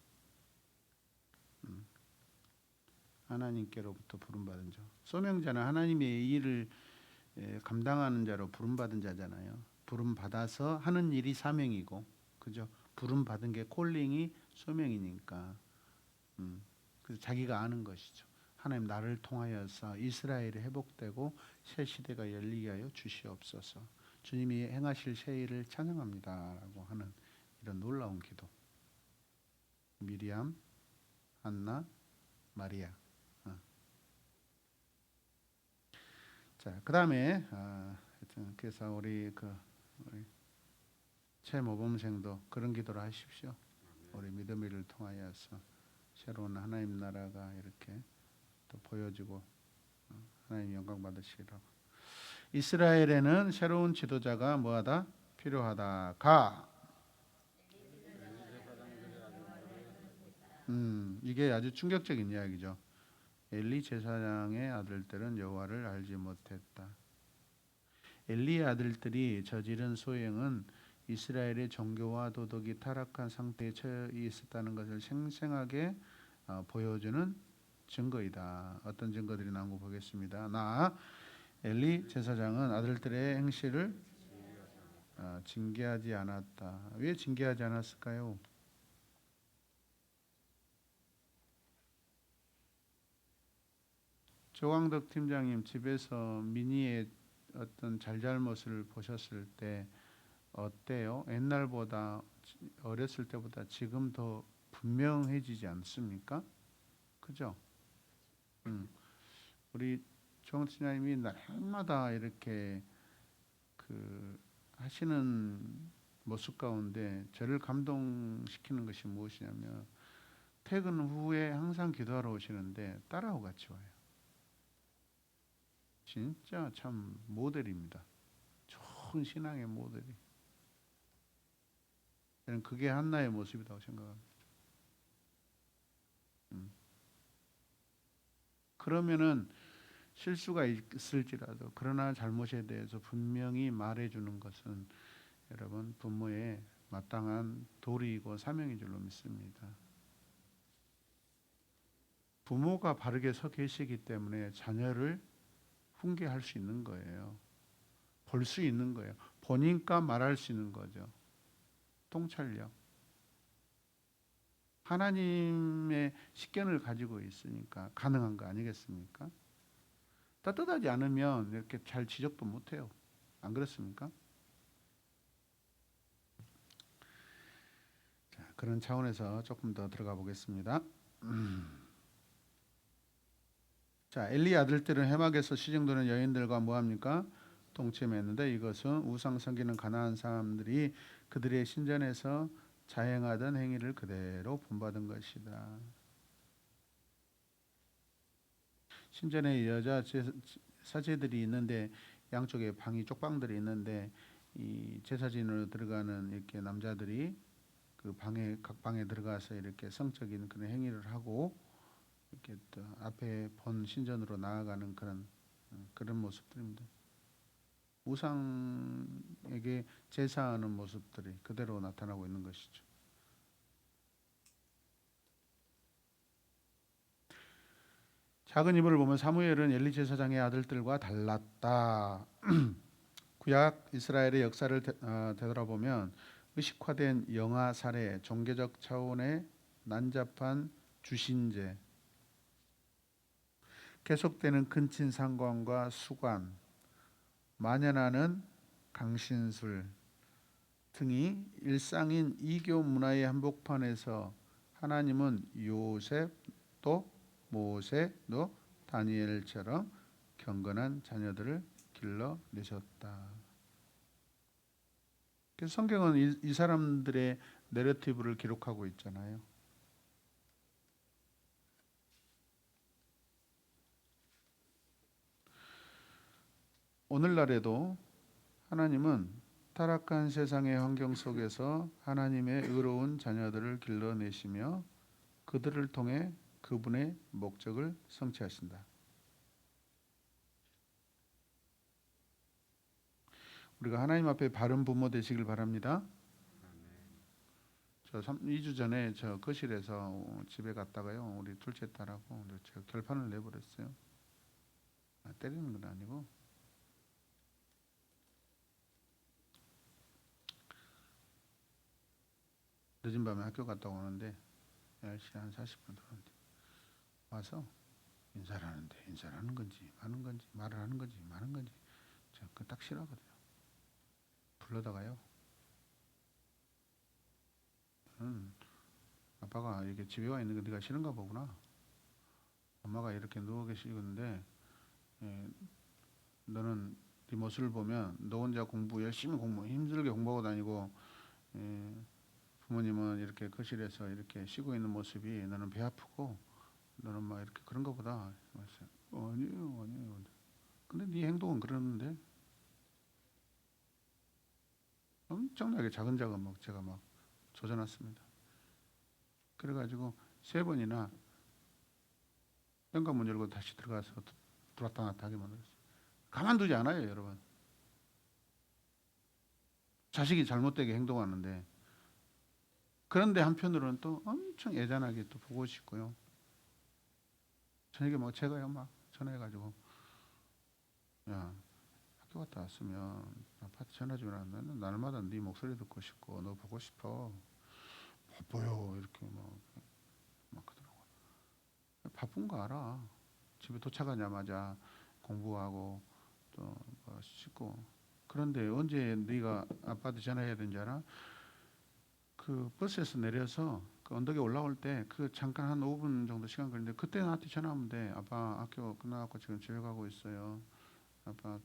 하나님께로부터 부름받은 자. 소명자는 하나님의 일을 감당하는 자로 부름받은 자잖아요. 부름받아서 하는 일이 사명이고, 그죠? 부름받은 게 콜링이 소명이니까. 그래서 자기가 아는 것이죠. 하나님, 나를 통하여서 이스라엘이 회복되고 새 시대가 열리게 하여 주시옵소서. 주님이 행하실 새 일을 찬양합니다라고 하는 이런 놀라운 기도. 미리암, 한나, 마리아. 자, 그다음에 하여튼 그래서 우리 최모범생도 그런 기도를 하십시오. 우리 믿음을 통하여서 새로운 하나님 나라가 이렇게 또 보여지고 하나님 영광 받으시라고. 이스라엘에는 새로운 지도자가 뭐하다? 필요하다가. 이게 아주 충격적인 이야기죠. 엘리 제사장의 아들들은 여호와를 알지 못했다. 엘리의 아들들이 저지른 소행은 이스라엘의 종교와 도덕이 타락한 상태에 처해 있었다는 것을 생생하게 보여주는 증거이다. 어떤 증거들이 나온 거 보겠습니다. 엘리 제사장은 아들들의 행실을 징계하지 않았다. 왜 징계하지 않았을까요? 조광덕 팀장님 집에서 미니의 어떤 잘잘못을 보셨을 때 어때요? 옛날보다, 어렸을 때보다 지금 더 분명해지지 않습니까? 그죠? 우리 조광덕 팀장님이 날마다 이렇게 하시는 모습 가운데 저를 감동시키는 것이 무엇이냐면, 퇴근 후에 항상 기도하러 오시는데 딸하고 같이 와요. 진짜 참 모델입니다. 좋은 신앙의 모델이. 저는 그게 한나의 모습이라고 생각합니다. 그러면은 실수가 있을지라도, 그러나 잘못에 대해서 분명히 말해주는 것은 여러분 부모의 마땅한 도리이고 사명인 줄로 믿습니다. 부모가 바르게 서 계시기 때문에 자녀를 훈계할 수 있는 거예요. 볼 수 있는 거예요. 보니까 말할 수 있는 거죠. 통찰력. 하나님의 식견을 가지고 있으니까 가능한 거 아니겠습니까? 따뜻하지 않으면 이렇게 잘 지적도 못해요. 안 그렇습니까? 자, 그런 차원에서 조금 더 들어가 보겠습니다. 자, 엘리 아들들은 해막에서 시중도는 여인들과 뭐합니까? 동침했는데, 이것은 우상 섬기는 가나안 사람들이 그들의 신전에서 자행하던 행위를 그대로 본받은 것이다. 신전에 여자 사제들이 있는데, 양쪽에 방이 쪽방들이 있는데, 이 제사진으로 들어가는 이렇게 남자들이 그 방에, 각 방에 들어가서 이렇게 성적인 그런 행위를 하고 이렇게 또 앞에 본 신전으로 나아가는 그런 모습들입니다. 우상에게 제사하는 모습들이 그대로 나타나고 있는 것이죠. 작은 이불을 보면 사무엘은 엘리 제사장의 아들들과 달랐다. 구약 이스라엘의 역사를 되돌아보면 의식화된 영아 살해, 종교적 차원의 난잡한 주신제, 계속되는 근친상관과 수관, 만연하는 강신술 등이 일상인 이교 문화의 한복판에서 하나님은 요셉 또 모세 또 다니엘처럼 경건한 자녀들을 길러내셨다. 그래서 성경은 이 사람들의 내러티브를 기록하고 있잖아요. 오늘날에도 하나님은 타락한 세상의 환경 속에서 하나님의 의로운 자녀들을 길러내시며 그들을 통해 그분의 목적을 성취하신다. 우리가 하나님 앞에 바른 부모 되시길 바랍니다. 저 2주 전에 저 거실에서 집에 갔다가요, 우리 둘째 딸하고 제가 결판을 내버렸어요. 때리는 건 아니고, 늦은 밤에 학교 갔다 오는데 10시 한 40분 들었는데 와서 인사를 하는데 인사를 하는 건지 마는 건지 말을 하는 건지 마는 건지 제가 그거 딱 싫어하거든요. 불러다가요, 아빠가 이렇게 집에 와 있는 게 네가 싫은가 보구나. 엄마가 이렇게 누워 계시는데 너는 네 모습을 보면 너 혼자 열심히 힘들게 공부하고 다니고 부모님은 이렇게 거실에서 이렇게 쉬고 있는 모습이 너는 배 아프고 너는 막 이렇게 그런 거보다. 아니에요. 근데 네 행동은 그러는데. 엄청나게 작은 막 제가 막 조져놨습니다. 그래가지고 3번이나 현관문 열고 다시 들어가서 들어왔다 놨다 하게 만들었어요. 가만두지 않아요, 여러분. 자식이 잘못되게 행동하는데. 그런데 한편으로는 또 엄청 애잔하게 또 보고 싶고요. 저녁에 막 제가요 막 전화해가지고, 야, 학교 갔다 왔으면 아파트 전화 좀 해라. 나는 날마다 네 목소리 듣고 싶고 너 보고 싶어. 바빠요 이렇게 막 그러더라고요. 바쁜 거 알아. 집에 도착하자마자 공부하고 또 뭐 씻고. 그런데 언제 네가 아빠한테 전화해야 되는지 알아? 그 버스에서 내려서 그 언덕에 올라올 때 그 잠깐 한 5분 정도 시간 걸리는데 그때 나한테 전화하면 돼. 아빠 학교 끝나갖고 지금 집에 가고 있어요. 아빠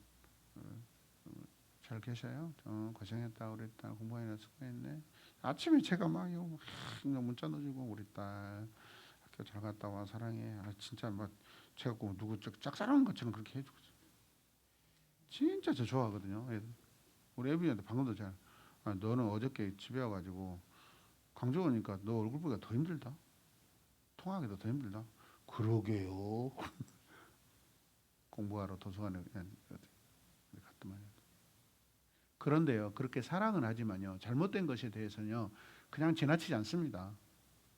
잘 계셔요? 고생했다. 우리 딸 공부하느라 수고했네. 아침에 제가 막 문자 넣어주고 우리 딸 학교 잘 갔다 와 사랑해. 진짜 막 제가 꼭 누구 짝사랑한 것처럼 그렇게 해주고 진짜 저 좋아하거든요. 애들. 우리 애비한테 방금도 너는 어저께 집에 와가지고 광주 오니까 너 얼굴 보기가 더 힘들다. 통화하기도 더 힘들다. 그러게요. 공부하러 도서관에 갔더만요. 그런데요, 그렇게 사랑은 하지만요, 잘못된 것에 대해서는요, 그냥 지나치지 않습니다.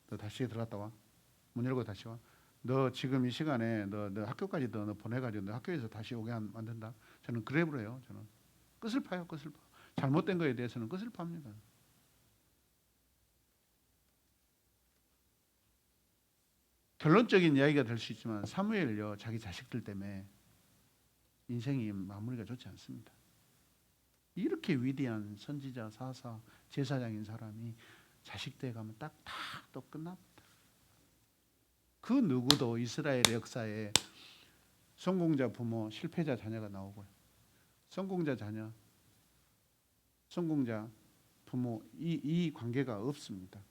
너 다시 들어갔다 와. 문 열고 다시 와. 너 지금 이 시간에 너 학교까지 너 보내가지고 너 학교에서 다시 오게 만든다. 저는 그래버려요. 저는 끝을 파요. 끝을 파. 잘못된 거에 대해서는 끝을 팝니다. 결론적인 이야기가 될 수 있지만 사무엘요, 자기 자식들 때문에 인생이 마무리가 좋지 않습니다. 이렇게 위대한 선지자, 사사, 제사장인 사람이 자식때 가면 딱 다 또 끝납니다. 그 누구도 이스라엘 역사에 성공자 부모, 실패자 자녀가 나오고요. 성공자 자녀, 성공자 부모 이 관계가 없습니다.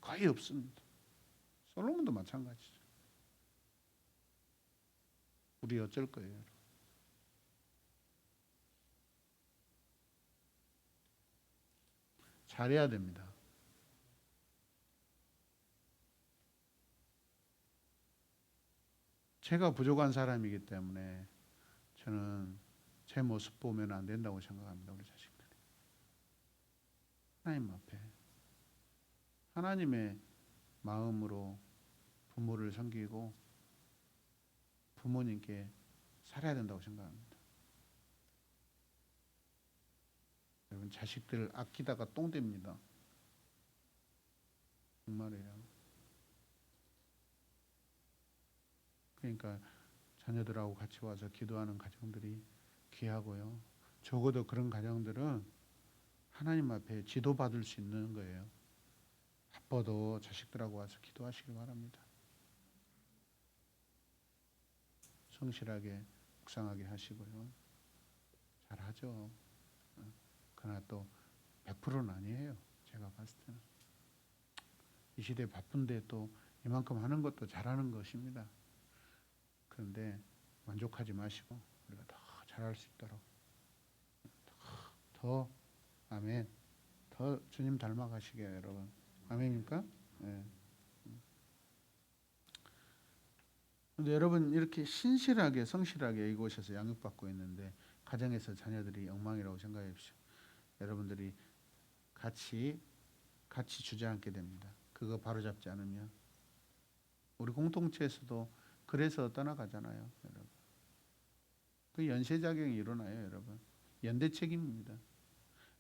거의 없습니다. 솔로몬도 마찬가지죠. 우리 어쩔 거예요? 잘해야 됩니다. 제가 부족한 사람이기 때문에 저는 제 모습 보면 안 된다고 생각합니다. 우리 자식들이. 하나님 앞에 하나님의 마음으로 부모를 섬기고 부모님께 살아야 된다고 생각합니다. 여러분, 자식들 아끼다가 똥 됩니다. 정말이에요. 그러니까 자녀들하고 같이 와서 기도하는 가정들이 귀하고요. 적어도 그런 가정들은 하나님 앞에 지도받을 수 있는 거예요. 바빠도 자식들하고 와서 기도하시길 바랍니다. 성실하게 묵상하게 하시고요. 잘하죠. 그러나 또 100%는 아니에요. 제가 봤을 때는. 이 시대 바쁜데 또 이만큼 하는 것도 잘하는 것입니다. 그런데 만족하지 마시고 우리가 더 잘할 수 있도록 더 아멘. 더 주님 닮아가시게 여러분. 아멘입니까? 네. 근데 여러분 이렇게 신실하게 성실하게 이곳에서 양육받고 있는데 가정에서 자녀들이 엉망이라고 생각해 보십시오. 여러분들이 같이 주저앉게 됩니다. 그거 바로잡지 않으면 우리 공동체에서도 그래서 떠나가잖아요, 여러분. 그 연쇄작용이 일어나요, 여러분. 연대 책임입니다.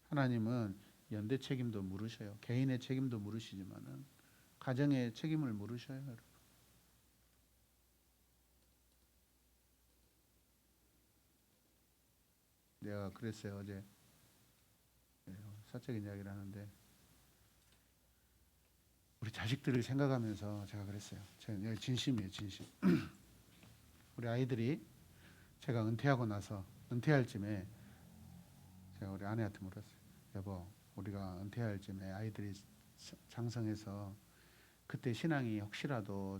하나님은 연대 책임도 물으셔요. 개인의 책임도 물으시지만은 가정의 책임을 물으셔요, 여러분. 내가 그랬어요, 어제. 사적인 이야기를 하는데 우리 자식들을 생각하면서 제가 그랬어요. 제가 진심이에요, 진심. 우리 아이들이 제가 은퇴하고 나서 은퇴할 쯤에 제가 우리 아내한테 물었어요. 여보, 우리가 은퇴할 쯤에 아이들이 장성해서 그때 신앙이 혹시라도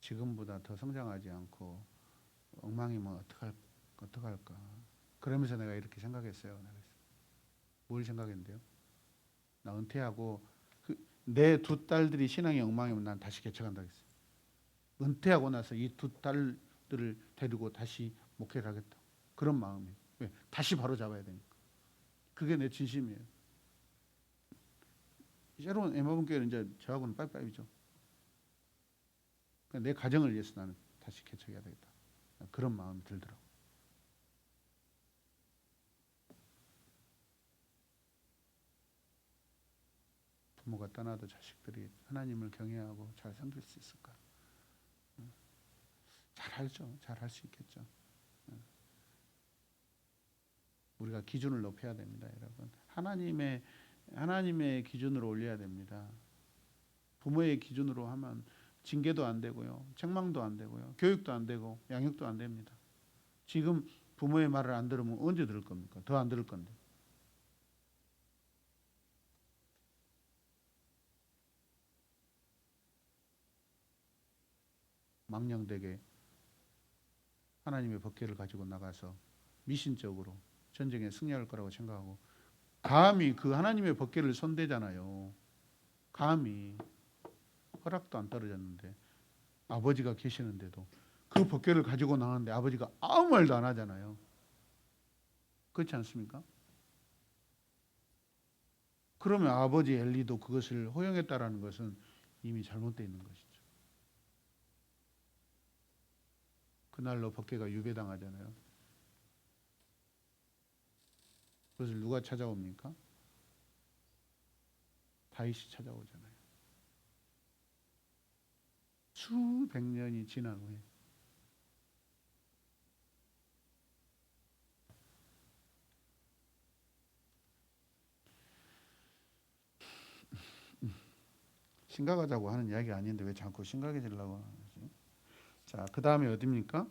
지금보다 더 성장하지 않고 엉망이면 어떡할까. 그러면서 내가 이렇게 생각했어요. 뭘 생각했는데요? 나 은퇴하고 내 두 딸들이 신앙이 엉망이면 난 다시 개척한다 했어요. 은퇴하고 나서 이 두 딸들을 데리고 다시 목회를 하겠다. 그런 마음이에요. 왜? 다시 바로 잡아야 되니까. 그게 내 진심이에요. 새로운 엠마분교회는 이제 저하고는 빠이빠이죠. 내 가정을 위해서 나는 다시 개척해야 되겠다. 그런 마음이 들더라고요. 부모가 떠나도 자식들이 하나님을 경외하고 잘 섬길 수 있을까? 잘하죠. 잘할 수 있겠죠. 우리가 기준을 높여야 됩니다, 여러분. 하나님의 기준으로 올려야 됩니다. 부모의 기준으로 하면 징계도 안 되고요, 책망도 안 되고요, 교육도 안 되고 양육도 안 됩니다. 지금 부모의 말을 안 들으면 언제 들을 겁니까? 더 안 들을 건데. 망령되게 하나님의 법궤를 가지고 나가서 미신적으로 전쟁에 승리할 거라고 생각하고 감히 그 하나님의 법궤를 손대잖아요. 감히 허락도 안 떨어졌는데 아버지가 계시는데도 그 법궤를 가지고 나가는데 아버지가 아무 말도 안 하잖아요. 그렇지 않습니까? 그러면 아버지 엘리도 그것을 허용했다라는 것은 이미 잘못되어 있는 것이죠. 그날로 법궤가 유배당하잖아요. 그것을 누가 찾아옵니까? 다윗이 찾아오잖아요. 수백 년이 지난 후에. 심각하자고 하는 이야기가 아닌데 왜 자꾸 심각해지려고 하지? 자, 그 다음에 어디입니까?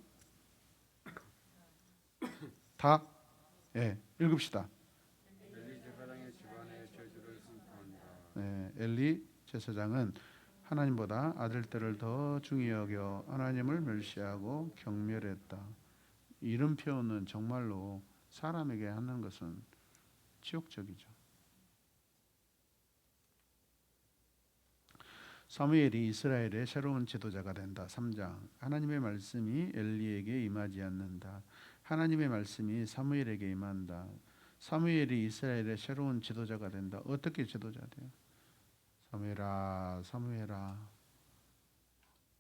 다? 예, 읽읍시다. 엘리 제사장의 집안의 저주를 선포한다. 네, 엘리 제사장은 하나님보다 아들들을 더 중히 여겨 하나님을 멸시하고 경멸했다. 이런 표현은 정말로 사람에게 하는 것은 치욕적이죠. 사무엘이 이스라엘의 새로운 지도자가 된다. 3장. 하나님의 말씀이 엘리에게 임하지 않는다. 하나님의 말씀이 사무엘에게 임한다. 사무엘이 이스라엘의 새로운 지도자가 된다. 어떻게 지도자 돼요? 사무엘아, 사무엘아.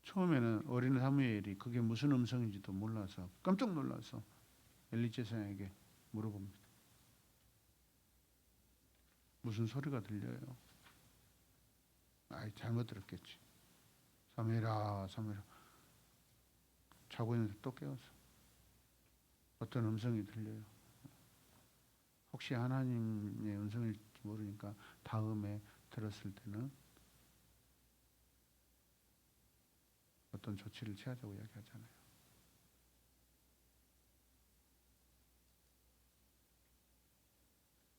처음에는 어린 사무엘이 그게 무슨 음성인지도 몰라서 깜짝 놀라서 엘리 제사장에게 물어봅니다. 무슨 소리가 들려요? 아이 잘못 들었겠지. 사무엘아 사무엘아. 자고 있는데 또 깨어서 어떤 음성이 들려요. 혹시 하나님의 음성일지 모르니까 다음에 들었을 때는 어떤 조치를 취하자고 이야기하잖아요.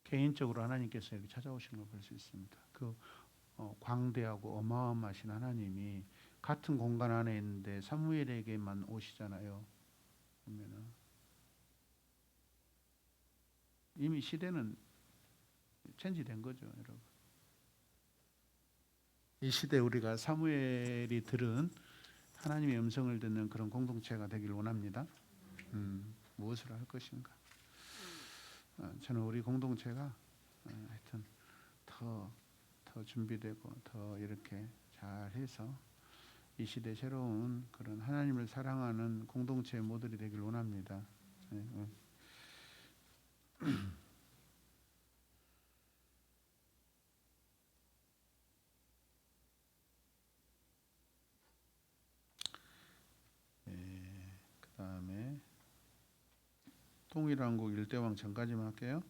개인적으로 하나님께서 여기 찾아오시는 걸 볼 수 있습니다. 그 광대하고 어마어마하신 하나님이 같은 공간 안에 있는데 사무엘에게만 오시잖아요. 보면은 이미 시대는 체인지된 거죠, 여러분. 이 시대 우리가 사무엘이 들은 하나님의 음성을 듣는 그런 공동체가 되길 원합니다. 무엇을 할 것인가? 저는 우리 공동체가 하여튼 더 준비되고 더 이렇게 잘해서 이 시대 새로운 그런 하나님을 사랑하는 공동체 모델이 되길 원합니다. 그다음에 통일왕국 일대왕 전까지만 할게요.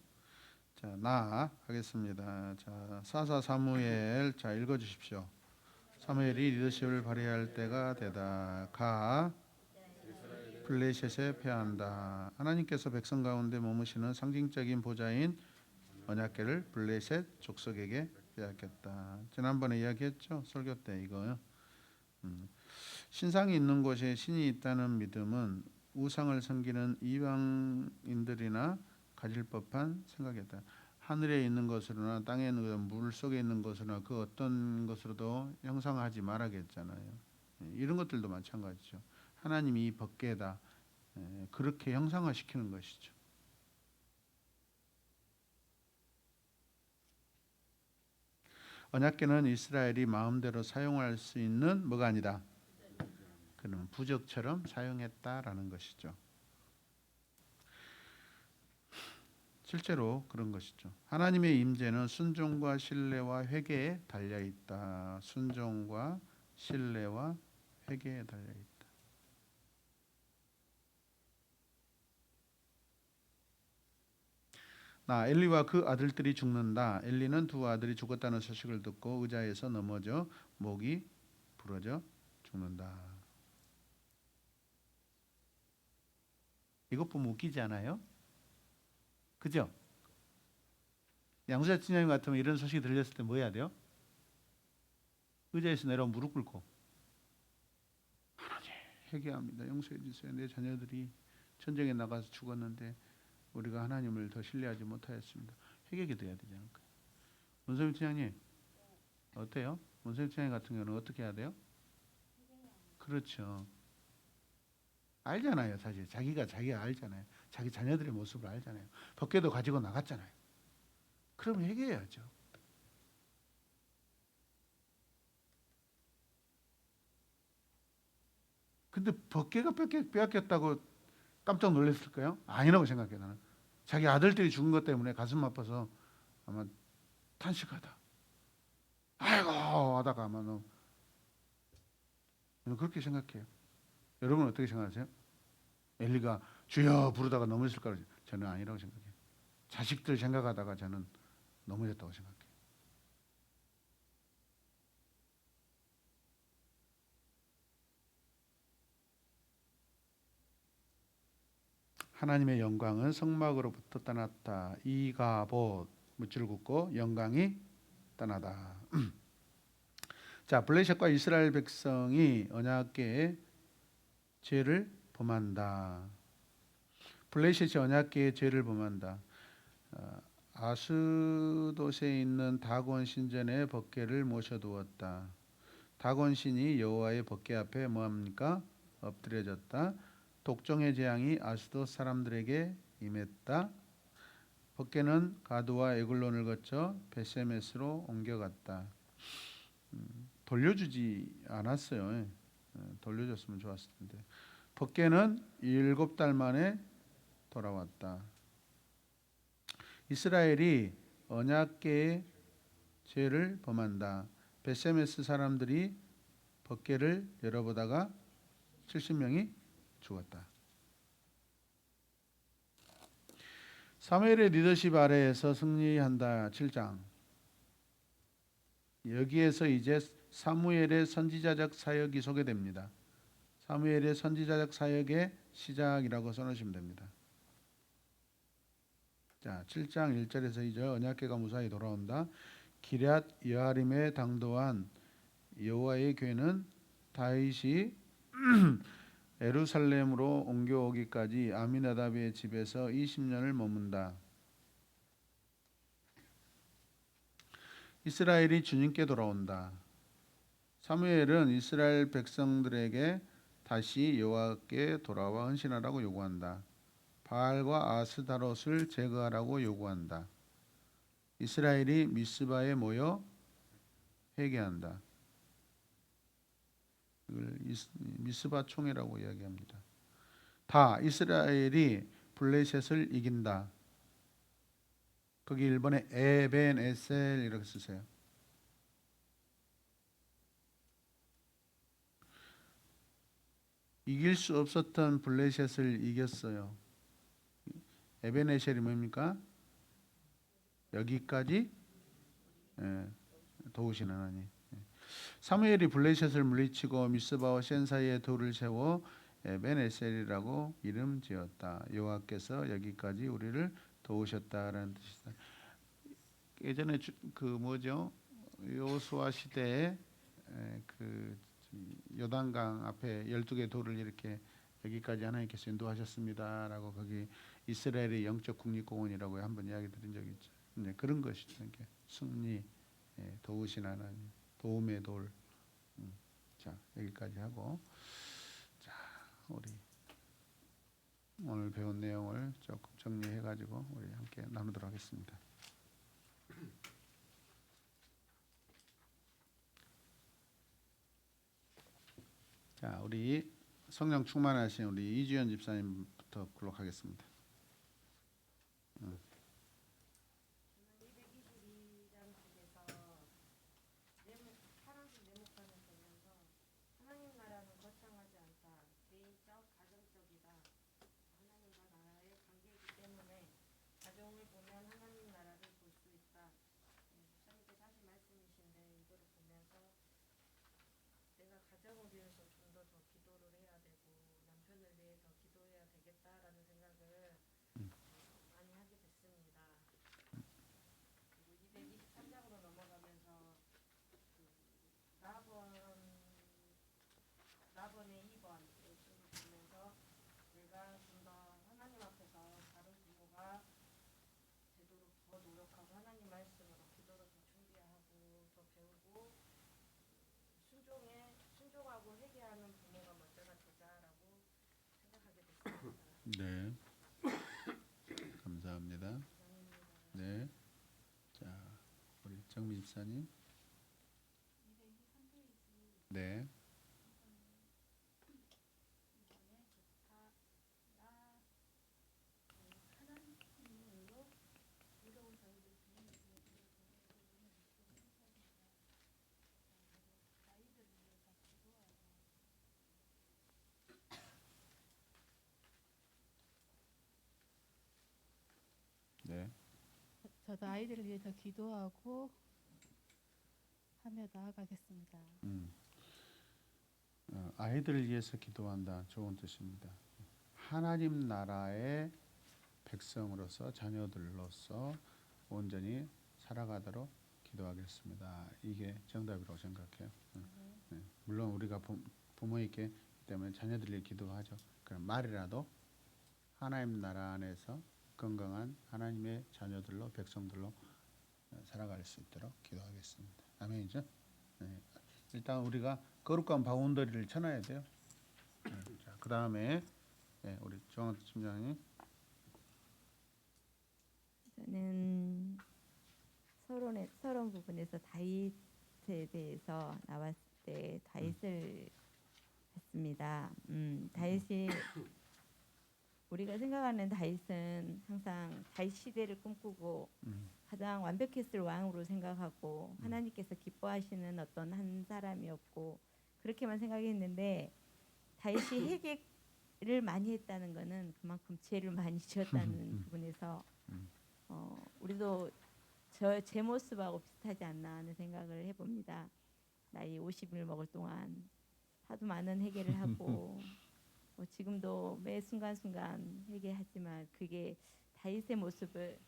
자, 나 하겠습니다. 자, 사사 사무엘 자 읽어 주십시오. 사무엘이 리더십을 발휘할 때가 되다. 가 블레셋에 패한다. 하나님께서 백성 가운데 머무시는 상징적인 보좌인 언약궤를 블레셋 족속에게 빼앗겼다. 지난번에 이야기했죠. 설교 때 이거요. 신상이 있는 곳에 신이 있다는 믿음은 우상을 섬기는 이방인들이나 가질 법한 생각이었다. 하늘에 있는 것으로나 땅에 있는 것, 물 속에 있는 것으로나 그 어떤 것으로도 형상하지 말아야겠잖아요. 이런 것들도 마찬가지죠. 하나님이 이 법궤에다 그렇게 형상화시키는 것이죠. 언약궤는 이스라엘이 마음대로 사용할 수 있는 뭐가 아니다. 그는 부적처럼 사용했다라는 것이죠. 실제로 그런 것이죠. 하나님의 임재는 순종과 신뢰와 회개에 달려 있다. 순종과 신뢰와 회개에 달려 있다. 나 엘리와 그 아들들이 죽는다. 엘리는 두 아들이 죽었다는 소식을 듣고 의자에서 넘어져 목이 부러져 죽는다. 이것 보면 웃기지 않아요? 그죠? 양수자 친자님 같으면 이런 소식이 들렸을 때 뭐 해야 돼요? 의자에서 내려 무릎 꿇고 하나님 회개합니다. 용서해 주세요. 내 자녀들이 전쟁에 나가서 죽었는데 우리가 하나님을 더 신뢰하지 못하였습니다. 회개기도해야 되지 않을까요? 문선임 친자님 어때요? 문선임 친자님 같은 경우는 어떻게 해야 돼요? 그렇죠. 알잖아요. 사실 자기가 알잖아요. 자기 자녀들의 모습을 알잖아요. 법궤도 가지고 나갔잖아요. 그럼 회개해야죠. 근데 법궤가 빼앗겼다고 깜짝 놀랐을까요? 아니라고 생각해요. 나는 자기 아들들이 죽은 것 때문에 가슴 아파서 아마 탄식하다. 아이고 하다가 아마 저는 그렇게 생각해요. 여러분은 어떻게 생각하세요? 엘리가 주여 부르다가 넘어졌을까? 저는 아니라고 생각해요. 자식들 생각하다가 저는 넘어졌다고 생각해요. 하나님의 영광은 성막으로부터 떠났다. 이가봇 무찌를 굽고 영광이 떠나다. 자, 블레셋과 이스라엘 백성이 언약궤의 죄를 범한다. 블레셋이 언약궤의 죄를 범한다. 아스돗에 있는 다곤 신전에 법궤를 모셔두었다. 다곤 신이 여호와의 법궤 앞에 뭐합니까? 엎드려졌다. 독종의 재앙이 아스돗 사람들에게 임했다. 법궤는 가드와 에글론을 거쳐 베세메스로 옮겨갔다. 돌려주지 않았어요. 돌려줬으면 좋았을 텐데. 법궤는 7달 만에 돌아왔다. 이스라엘이 언약궤의 죄를 범한다. 베세메스 사람들이 법궤를 열어보다가 70명이 죽었다. 사무엘의 리더십 아래에서 승리한다. 7장. 여기에서 이제 사무엘의 선지자적 사역이 소개됩니다. 사무엘의 선지자적 사역의 시작이라고 써놓으시면 됩니다. 자, 7장 1절에서 이제 언약궤가 무사히 돌아온다. 기럇 여아림에 당도한 여호와의 궤는 다윗이 예루살렘으로 옮겨오기까지 아미나답의 집에서 20년을 머문다. 이스라엘이 주님께 돌아온다. 사무엘은 이스라엘 백성들에게 다시 여호와께 돌아와 헌신하라고 요구한다. 바알과 아스다롯을 제거하라고 요구한다. 이스라엘이 미스바에 모여 회개한다. 이걸 미스바 총회라고 이야기합니다. 다 이스라엘이 블레셋을 이긴다. 거기 일본에 에벤 에셀 이렇게 쓰세요. 이길 수 없었던 블레셋을 이겼어요. 에벤 에셀이 뭡니까? 여기까지 도우신 하나님. 사무엘이 블레셋을 물리치고 미스바와 센 사이에 돌을 세워 에벤 에셀이라고 이름 지었다. 여호와께서 여기까지 우리를 도우셨다라는 뜻이다. 예전에 그 뭐죠? 여호수아 시대에 그 요단강 앞에 12개 돌을 이렇게 여기까지 하나님께서 인도하셨습니다라고 거기 이스라엘의 영적 국립공원이라고 한번 이야기 드린 적이 있죠. 네, 그런 것이죠. 이렇게 승리, 도우신 하나님, 도움의 돌. 자, 여기까지 하고, 자, 우리 오늘 배운 내용을 조금 정리해가지고 우리 함께 나누도록 하겠습니다. 자, 우리 성령 충만하신 우리 이주연 집사님부터 구록하겠습니다. 하나님 나라는 거창하지 않다. 개인적, 가정적이다. 하나님과 나라의 관계이기 때문에 가정을 보면 하나님 나라를 볼 수 있다. 목사님께서 하신 말씀이신데 이거를 보면서 내가 가정을 위해서 좀 더 기도를 해야 되고 남편을 위해 더 기도해야 되겠다라는 생각을 많이 하게 됐습니다. 그리고 223장으로 넘어가면서 나번의 2번 말씀을 보면서 내가 좀 더 하나님 앞에서 다른 부모가 되도록 더 노력하고 하나님 말씀으로 기도를 더 준비하고 더 배우고 순종하고 회개하는 부모가 먼저가 되자라고 생각하게 됐습니다. 네, 감사합니다. 감사합니다. 네, 자, 우리 정미 집사님. 네. 네. 저도 아이들을 위해서 기도하고 하며 나아가겠습니다. 아이들을 위해서 기도한다. 좋은 뜻입니다. 하나님 나라의 백성으로서 자녀들로서 온전히 살아가도록 기도하겠습니다. 이게 정답이라고 생각해요. 네. 물론 우리가 부모에게 때문에 자녀들이 기도하죠. 그럼 말이라도 하나님 나라 안에서 건강한 하나님의 자녀들로 백성들로 살아갈 수 있도록 기도하겠습니다. 아멘이죠? 네. 일단 우리가 거룩한 바운더리를 쳐놔야 돼요. 자, 그 다음에 우리 정학 팀장님. 저는 서론 부분에서 다윗에 대해서 나왔을 때 다윗을 했습니다. 다윗이 우리가 생각하는 다윗은 항상 다윗 시대를 꿈꾸고 가장 완벽했을 왕으로 생각하고 하나님께서 기뻐하시는 어떤 한 사람이었고 그렇게만 생각했는데 다윗이 회개를 많이 했다는 것은 그만큼 죄를 많이 지었다는 부분에서 우리도 제 모습하고 비슷하지 않나 하는 생각을 해봅니다. 나이 50을 먹을 동안 하도 많은 회개를 하고 지금도 매 순간순간 회개하지만 그게 다윗의 모습을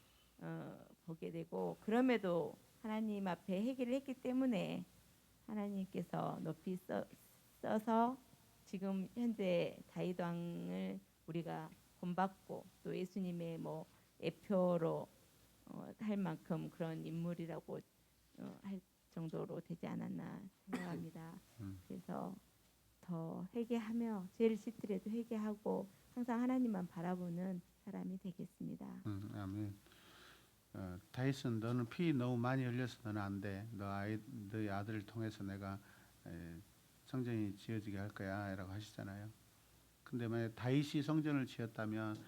보게 되고 그럼에도 하나님 앞에 회개를 했기 때문에 하나님께서 높이 써서 지금 현재 다윗 왕을 우리가 본받고 또 예수님의 뭐 애표로 할 만큼 그런 인물이라고 할 정도로 되지 않았나 생각합니다. 그래서 더 회개하며 죄를 짓더라도 회개하고 항상 하나님만 바라보는 사람이 되겠습니다. 아멘. 다윗은 너는 피 너무 많이 흘려서 너는 안 돼. 너의 아들을 통해서 내가 성전이 지어지게 할 거야라고 하시잖아요. 근데 만약 다윗이 성전을 지었다면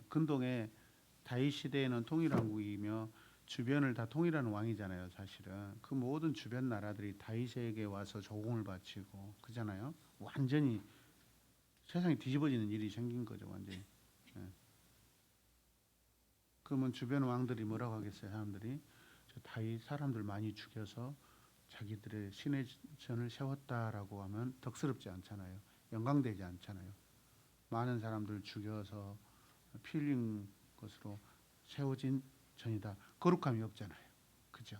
근동에 다윗 시대에는 통일왕국이며 주변을 다 통일하는 왕이잖아요. 사실은 그 모든 주변 나라들이 다윗에게 와서 조공을 바치고 그잖아요. 완전히 세상이 뒤집어지는 일이 생긴 거죠. 완전히. 그러면 주변 왕들이 뭐라고 하겠어요? 사람들이 저 다윗 사람들 많이 죽여서 자기들의 신의 전을 세웠다라고 하면 덕스럽지 않잖아요. 영광되지 않잖아요. 많은 사람들 죽여서 피 흘린 것으로 세워진 전이다. 거룩함이 없잖아요. 그죠?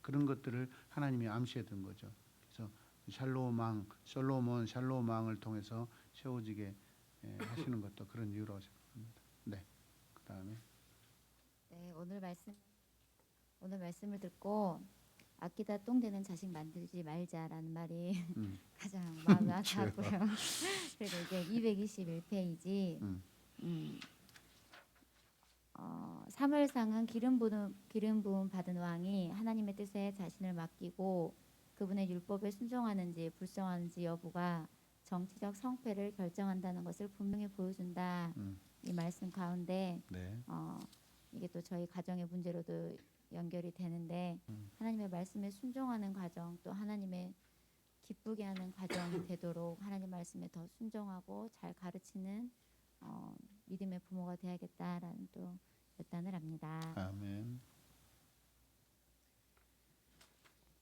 그런 것들을 하나님이 암시했던 거죠. 그래서 솔로몬 샬롬 왕을 통해서 세워지게 하시는 것도 그런 이유라고 생각합니다. 네. 그다음에 네, 오늘 말씀을 듣고 아끼다 똥 되는 자식 만들지 말자라는 말이 가장 마음에 와닿았고요. 그리고 이제 221페이지 사무엘상은 기름 부음 받은 왕이 하나님의 뜻에 자신을 맡기고 그분의 율법에 순종하는지 불순종하는지 여부가 정치적 성패를 결정한다는 것을 분명히 보여준다. 이 말씀 가운데 네. 이게 또 저희 가정의 문제로도 연결이 되는데 하나님의 말씀에 순종하는 과정 또 하나님의 기쁘게 하는 과정이 되도록 하나님 말씀에 더 순종하고 잘 가르치는 믿음의 부모가 되어야겠다라는 또 결단을 합니다. 아멘.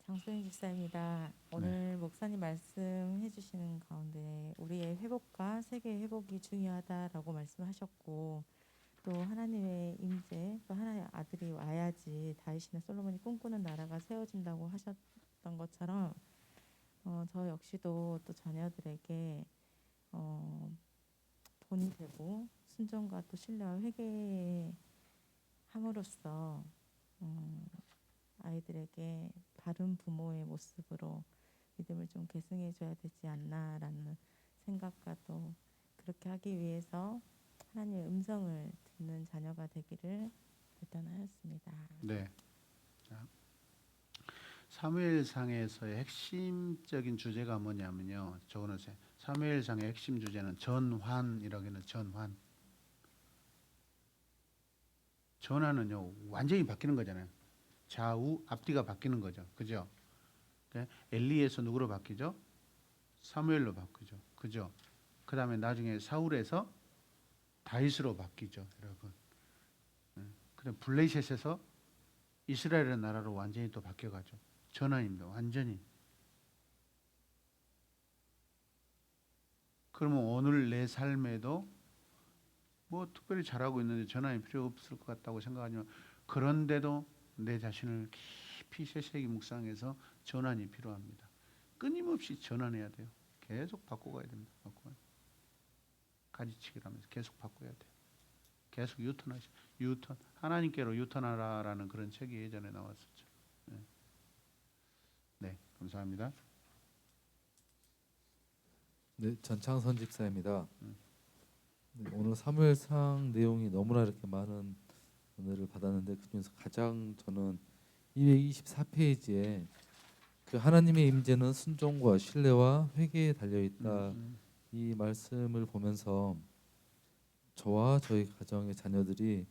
장소영 집사입니다. 오늘 목사님 말씀해 주시는 가운데 우리의 회복과 세계의 회복이 중요하다라고 말씀하셨고 또 하나님의 임재 또 하나님의 아들이 와야지 다윗이나 솔로몬이 꿈꾸는 나라가 세워진다고 하셨던 것처럼 저 역시도 또 자녀들에게 본이 되고 순종과 또 신뢰와 회개함으로써 아이들에게 바른 부모의 모습으로 믿음을 좀 계승해 줘야 되지 않나라는 생각과 또 그렇게 하기 위해서 하나님의 음성을 듣는 자녀가 되기를 결단하였습니다. 네. 자, 사무엘상에서의 핵심적인 주제가 뭐냐면요. 적어놓으세요. 사무엘상의 핵심 주제는 전환이라고 하는 전환. 전환은요 완전히 바뀌는 거잖아요. 좌우 앞뒤가 바뀌는 거죠. 그죠? 엘리에서 누구로 바뀌죠? 사무엘로 바뀌죠. 그죠? 그 다음에 나중에 사울에서 다윗으로 바뀌죠. 여러분. 그다음 블레셋에서 이스라엘의 나라로 완전히 또 바뀌어가죠. 전환입니다. 완전히. 그러면 오늘 내 삶에도 뭐 특별히 잘하고 있는데 전환이 필요 없을 것 같다고 생각하지만 그런데도 내 자신을 깊이 세세히 묵상해서 전환이 필요합니다. 끊임없이 전환해야 돼요. 계속 바꿔가야 됩니다. 가지치기라면서 계속 바꿔야 돼요. 계속 유턴. 하나님께로 유턴하라라는 그런 책이 예전에 나왔었죠. 네, 감사합니다. 네, 전창선 집사입니다. 네, 오늘 사무엘상 내용이 너무나 이렇게 많은 은혜를 받았는데 그중에서 가장 저는 224페이지에 그 하나님의 임재는 순종과 신뢰와 회개에 달려 있다. 이 말씀을 보면서 저와 저희 가정의 자녀들이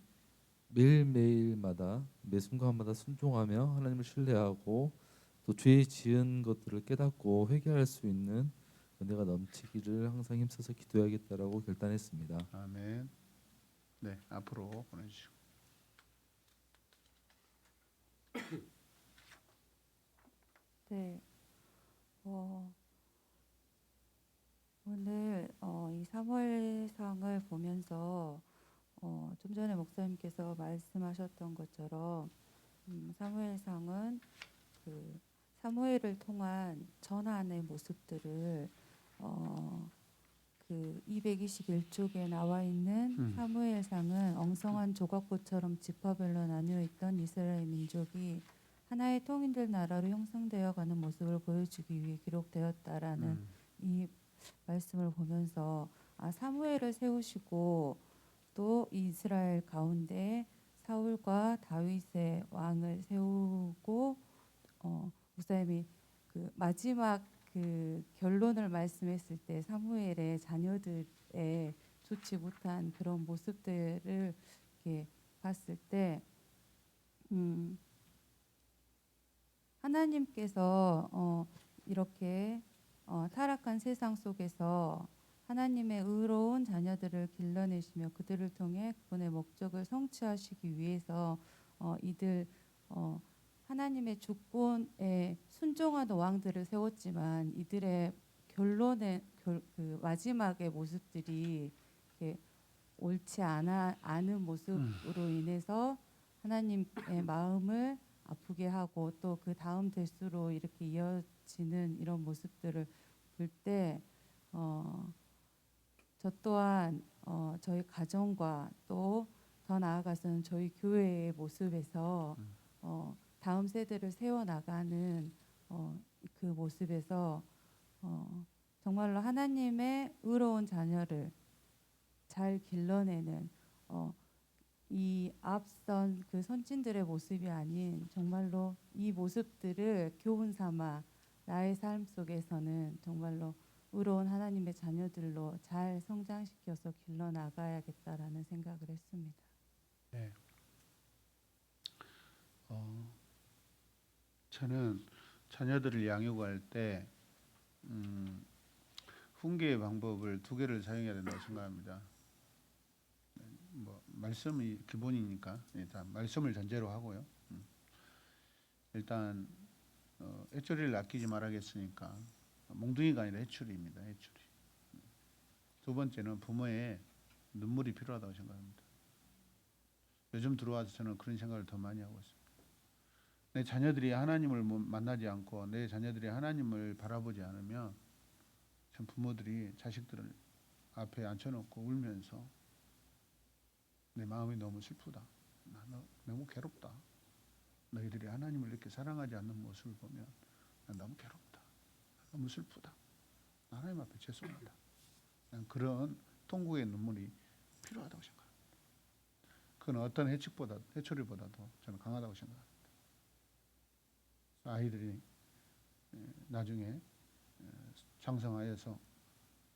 매일매일마다 매 순간마다 순종하며 하나님을 신뢰하고 또 죄 지은 것들을 깨닫고 회개할 수 있는 은혜가 넘치기를 항상 힘써서 기도해야겠다라고 결단했습니다. 아멘. 네, 앞으로 보내주시고. 네. 오늘 이 사무엘상을 보면서 좀 전에 목사님께서 말씀하셨던 것처럼 사무엘상은 그 사무엘을 통한 전환의 모습들을 그 221쪽에 나와 있는 사무엘상은 엉성한 조각보처럼 지파별로 나뉘어 있던 이스라엘 민족이 하나의 통일된 나라로 형성되어 가는 모습을 보여주기 위해 기록되었다라는 이 말씀을 보면서 사무엘을 세우시고 또 이스라엘 가운데 사울과 다윗의 왕을 세우고 목사님이 그 마지막 그 결론을 말씀했을 때 사무엘의 자녀들의 좋지 못한 그런 모습들을 이렇게 봤을 때 하나님께서 이렇게 타락한 세상 속에서 하나님의 의로운 자녀들을 길러내시며 그들을 통해 그분의 목적을 성취하시기 위해서 이들 하나님의 주권에 순종하는 왕들을 세웠지만 이들의 결론의 그 마지막의 모습들이 이렇게 옳지 않은 모습으로 인해서 하나님의 마음을 아프게 하고 또 그 다음 대수로 이렇게 이어지는 이런 모습들을 볼 때 저 또한 저희 가정과 또 더 나아가서는 저희 교회의 모습에서 다음 세대를 세워나가는 그 모습에서 정말로 하나님의 의로운 자녀를 잘 길러내는 이 앞선 그 선진들의 모습이 아닌 정말로 이 모습들을 교훈 삼아 나의 삶 속에서는 정말로 의로운 하나님의 자녀들로 잘 성장시켜서 길러나가야겠다라는 생각을 했습니다. 네. 저는 자녀들을 양육할 때 훈계의 방법을 두 개를 사용해야 된다고 생각합니다. 뭐 말씀이 기본이니까 일단 말씀을 전제로 하고요. 일단 해초리를 아끼지 말아야겠으니까 몽둥이가 아니라 해초리입니다. 해초리. 두 번째는 부모의 눈물이 필요하다고 생각합니다. 요즘 들어와서 저는 그런 생각을 더 많이 하고 있습니다. 내 자녀들이 하나님을 만나지 않고 내 자녀들이 하나님을 바라보지 않으면 참 부모들이 자식들을 앞에 앉혀놓고 울면서 내 마음이 너무 슬프다. 너무 괴롭다. 너희들이 하나님을 이렇게 사랑하지 않는 모습을 보면 난 너무 괴롭다. 너무 슬프다. 하나님 앞에 죄송하다. 난 그런 통곡의 눈물이 필요하다고 생각합니다. 그건 어떤 해초리보다도 저는 강하다고 생각합니다. 아이들이 나중에 장성하여서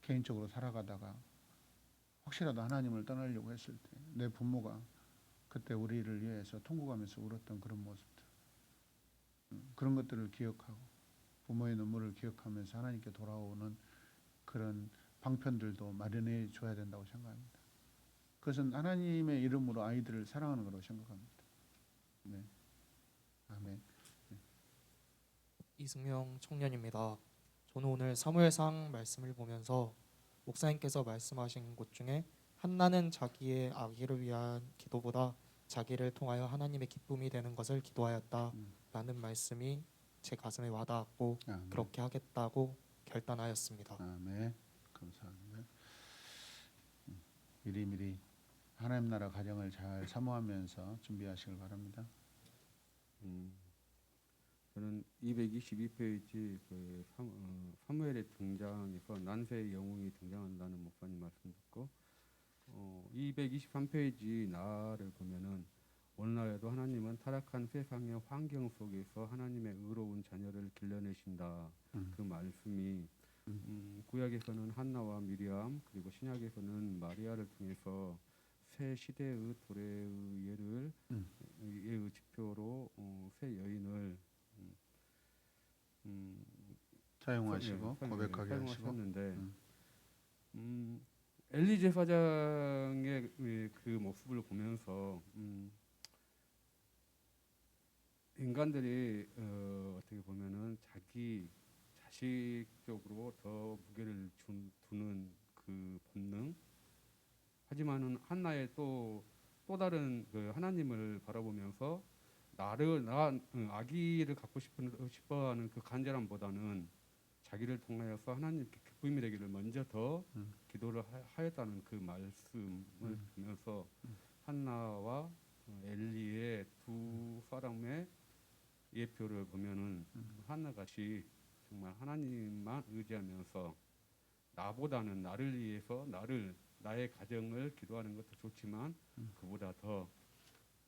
개인적으로 살아가다가 혹시라도 하나님을 떠나려고 했을 때 내 부모가 그때 우리를 위해서 통곡하면서 울었던 그런 모습들, 그런 것들을 기억하고 부모의 눈물을 기억하면서 하나님께 돌아오는 그런 방편들도 마련해 줘야 된다고 생각합니다. 그것은 하나님의 이름으로 아이들을 사랑하는 거라고 생각합니다. 네, 아멘. 네. 이승명 청년입니다. 저는 오늘 사무엘상 말씀을 보면서 목사님께서 말씀하신 곳 중에 한나는 자기의 아기를 위한 기도보다 자기를 통하여 하나님의 기쁨이 되는 것을 기도하였다라는 말씀이 제 가슴에 와닿았고 아멘. 그렇게 하겠다고 결단하였습니다. 아멘. 감사합니다. 미리미리 하나님 나라 가정을 잘 사모하면서 준비하시길 바랍니다. 저는 222페이지 그 사무엘의 등장에서 난세의 영웅이 등장한다는 목사님 말씀 듣고 223페이지 나를 보면은 오늘날에도 하나님은 타락한 세상의 환경 속에서 하나님의 의로운 자녀를 길러내신다. 그 말씀이 구약에서는 한나와 미리암 그리고 신약에서는 마리아를 통해서 새 시대의 도래의 예를 예의 지표로 새 여인을 사용하시고 고백하게 하시고 사용하셨는데 엘리 제사장의 그 모습을 보면서 인간들이 어떻게 보면은 자기 자식적으로 더 무게를 두는 그 본능. 하지만은 한나의 또 다른 그 하나님을 바라보면서 아기를 갖고 싶어하는 그 간절함보다는 자기를 통하여서 하나님께 기쁨이 되기를 먼저 더 기도를 하였다는 그 말씀을 보면서 한나와 엘리의 두 사람의 예표를 보면은 한나같이 정말 하나님만 의지하면서 나보다는 나를 위해서 나의 가정을 기도하는 것도 좋지만 그보다 더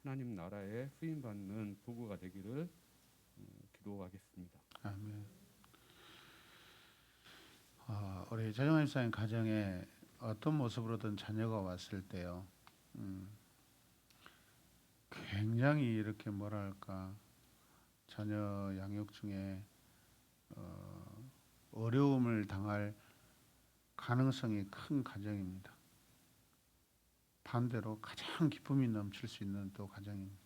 하나님 나라에 쓰임 받는 도구가 되기를 기도하겠습니다. 아멘. 우리 전영환 집사님 가정에 어떤 모습으로든 자녀가 왔을 때요, 굉장히 이렇게 뭐랄까 자녀 양육 중에 어려움을 당할 가능성이 큰 가정입니다. 반대로 가장 기쁨이 넘칠 수 있는 또 가정입니다.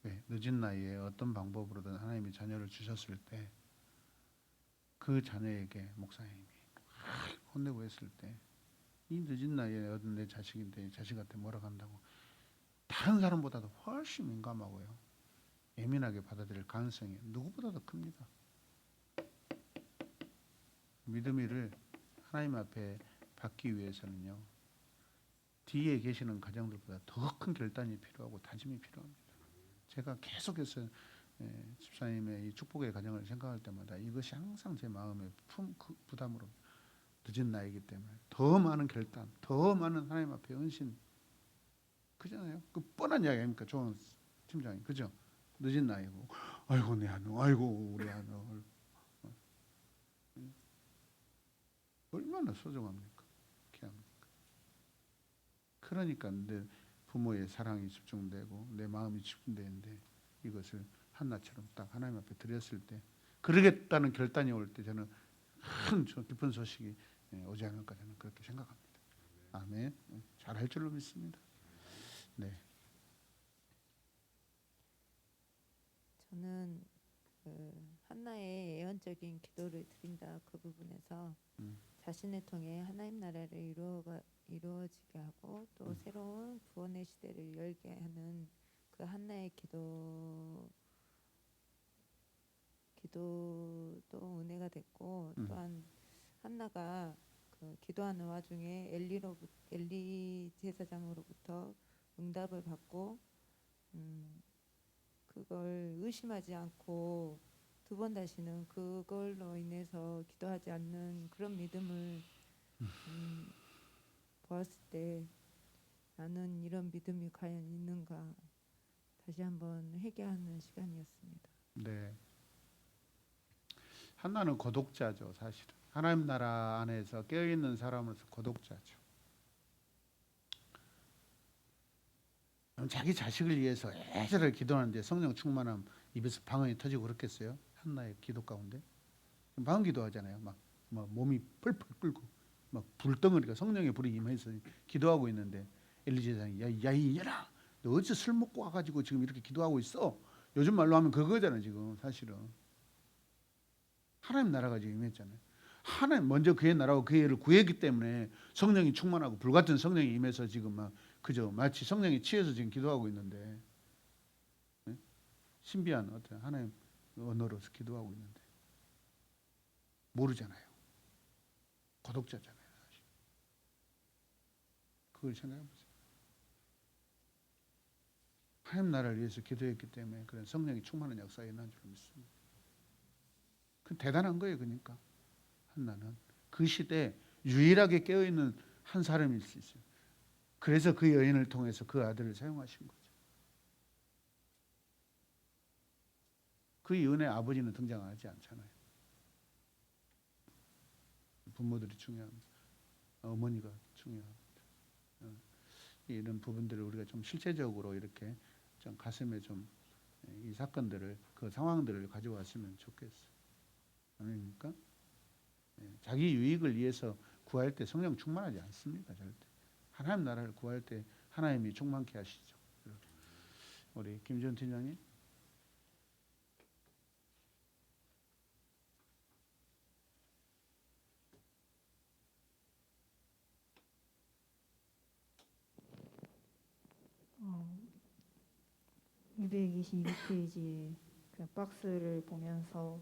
왜? 늦은 나이에 어떤 방법으로든 하나님이 자녀를 주셨을 때 그 자녀에게 목사님이 혼내고 했을 때 이 늦은 나이에 얻은 내 자식인데 자식한테 뭐라 한다고 다른 사람보다도 훨씬 민감하고요, 예민하게 받아들일 가능성이 누구보다도 큽니다. 믿음이를 하나님 앞에 받기 위해서는요, 뒤에 계시는 가정들보다 더 큰 결단이 필요하고 다짐이 필요합니다. 제가 계속해서 집사님의 이 축복의 가정을 생각할 때마다 이것이 항상 제 마음의 부담으로, 늦은 나이기 때문에 더 많은 결단, 더 많은 하나님 앞에 헌신, 그잖아요. 그 뻔한 이야기 아닙니까, 좋은 팀장님, 그죠? 늦은 나이고, 아이고 내 아들, 아이고 우리 아들, 얼마나 소중합니까? 귀합니까? 그러니까 내 부모의 사랑이 집중되고 내 마음이 집중되는데 이것을 한나처럼 딱 하나님 앞에 드렸을 때, 그러겠다는 결단이 올 때 저는 큰 기쁜 소식이 오지 않을까 저는 그렇게 생각합니다. 아멘. 잘할 줄로 믿습니다. 네. 저는 한나의 예언적인 기도를 드린다 그 부분에서 자신을 통해 하나님 나라를 이루어지게 하고 또 새로운 구원의 시대를 열게 하는 그 한나의 기도도 은혜가 됐고, 또한 한나가 그 기도하는 와중에 엘리 제사장으로부터 응답을 받고 그걸 의심하지 않고 두 번 다시는 그걸로 인해서 기도하지 않는 그런 믿음을 보았을 때 나는 이런 믿음이 과연 있는가 다시 한번 회개하는 시간이었습니다. 네. 한나는 고독자죠, 사실은. 하나님 나라 안에서 깨어있는 사람으로서 고독자죠. 자기 자식을 위해서 애절하게 기도하는데 성령 충만함 입에서 방언이 터지고 그렇겠어요? 한나의 기도 가운데 방언 기도하잖아요. 막 몸이 펄펄 끓고 막 불덩어리가 성령의 불이 임해서 기도하고 있는데 엘리 제사장이 야 이년아, 너 어째 술 먹고 와가지고 지금 이렇게 기도하고 있어? 요즘 말로 하면 그거잖아요. 지금 사실은 하나님 나라가 지금 임했잖아요. 하나님 먼저 그의 나라와 그의 일을 구했기 때문에 성령이 충만하고 불같은 성령이 임해서 지금 막 그저 마치 성령에 취해서 지금 기도하고 있는데, 네? 신비한 어떤 하나님 언어로서 기도하고 있는데 모르잖아요. 고독자잖아요, 사실. 그걸 생각해 보세요. 하나님 나라를 위해서 기도했기 때문에 그런 성령이 충만한 역사가 일어난 줄 믿습니다. 그 대단한 거예요. 그러니까 한나는 그 시대에 유일하게 깨어있는 한 사람일 수 있어요. 그래서 그 여인을 통해서 그 아들을 사용하신 거죠. 그 이은혜 아버지는 등장하지 않잖아요. 부모들이 중요합니다. 어머니가 중요합니다. 이런 부분들을 우리가 좀 실제적으로 이렇게 좀 가슴에 좀 이 사건들을 그 상황들을 가져왔으면 좋겠어. 아닙니까? 자기 유익을 위해서 구할 때 성령 충만하지 않습니다. 절대. 하나님 나라를 구할 때 하나님이 충만케 하시죠. 우리 김지훈 팀장님. 어, 222페이지 그 박스를 보면서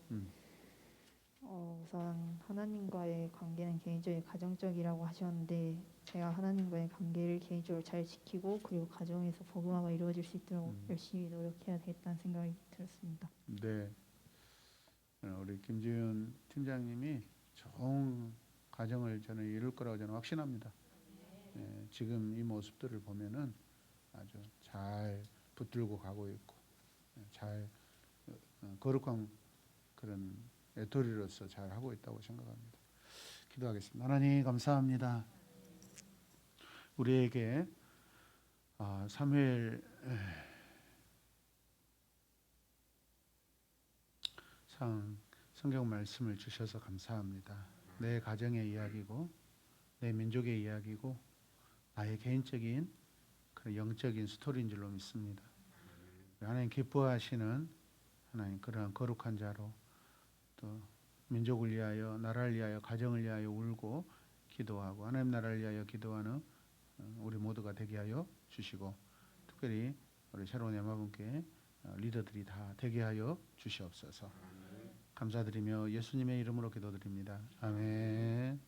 우선 하나님과의 관계는 개인적이고 가정적이라고 하셨는데 제가 하나님과의 관계를 개인적으로 잘 지키고 그리고 가정에서 복음화가 이루어질 수 있도록 열심히 노력해야 되겠다는 생각이 들었습니다. 네. 우리 김지훈 팀장님이 좋은 가정을 저는 이룰 거라고 저는 확신합니다. 지금 이 모습들을 보면은 아주 잘 붙들고 가고 있고 잘 거룩한 그런 애토리로서 잘 하고 있다고 생각합니다. 기도하겠습니다. 하나님 감사합니다. 우리에게 사무엘 상 성경 말씀을 주셔서 감사합니다. 내 가정의 이야기고 내 민족의 이야기고 나의 개인적인 그런 영적인 스토리인 줄로 믿습니다. 하나님 기뻐하시는 하나님 그러한 거룩한 자로 또 민족을 위하여 나라를 위하여 가정을 위하여 울고 기도하고 하나님 나라를 위하여 기도하는 우리 모두가 되게 하여 주시고 특별히 우리 새로운 야마분께 리더들이 다 되게 하여 주시옵소서. 감사드리며 예수님의 이름으로 기도드립니다. 아멘.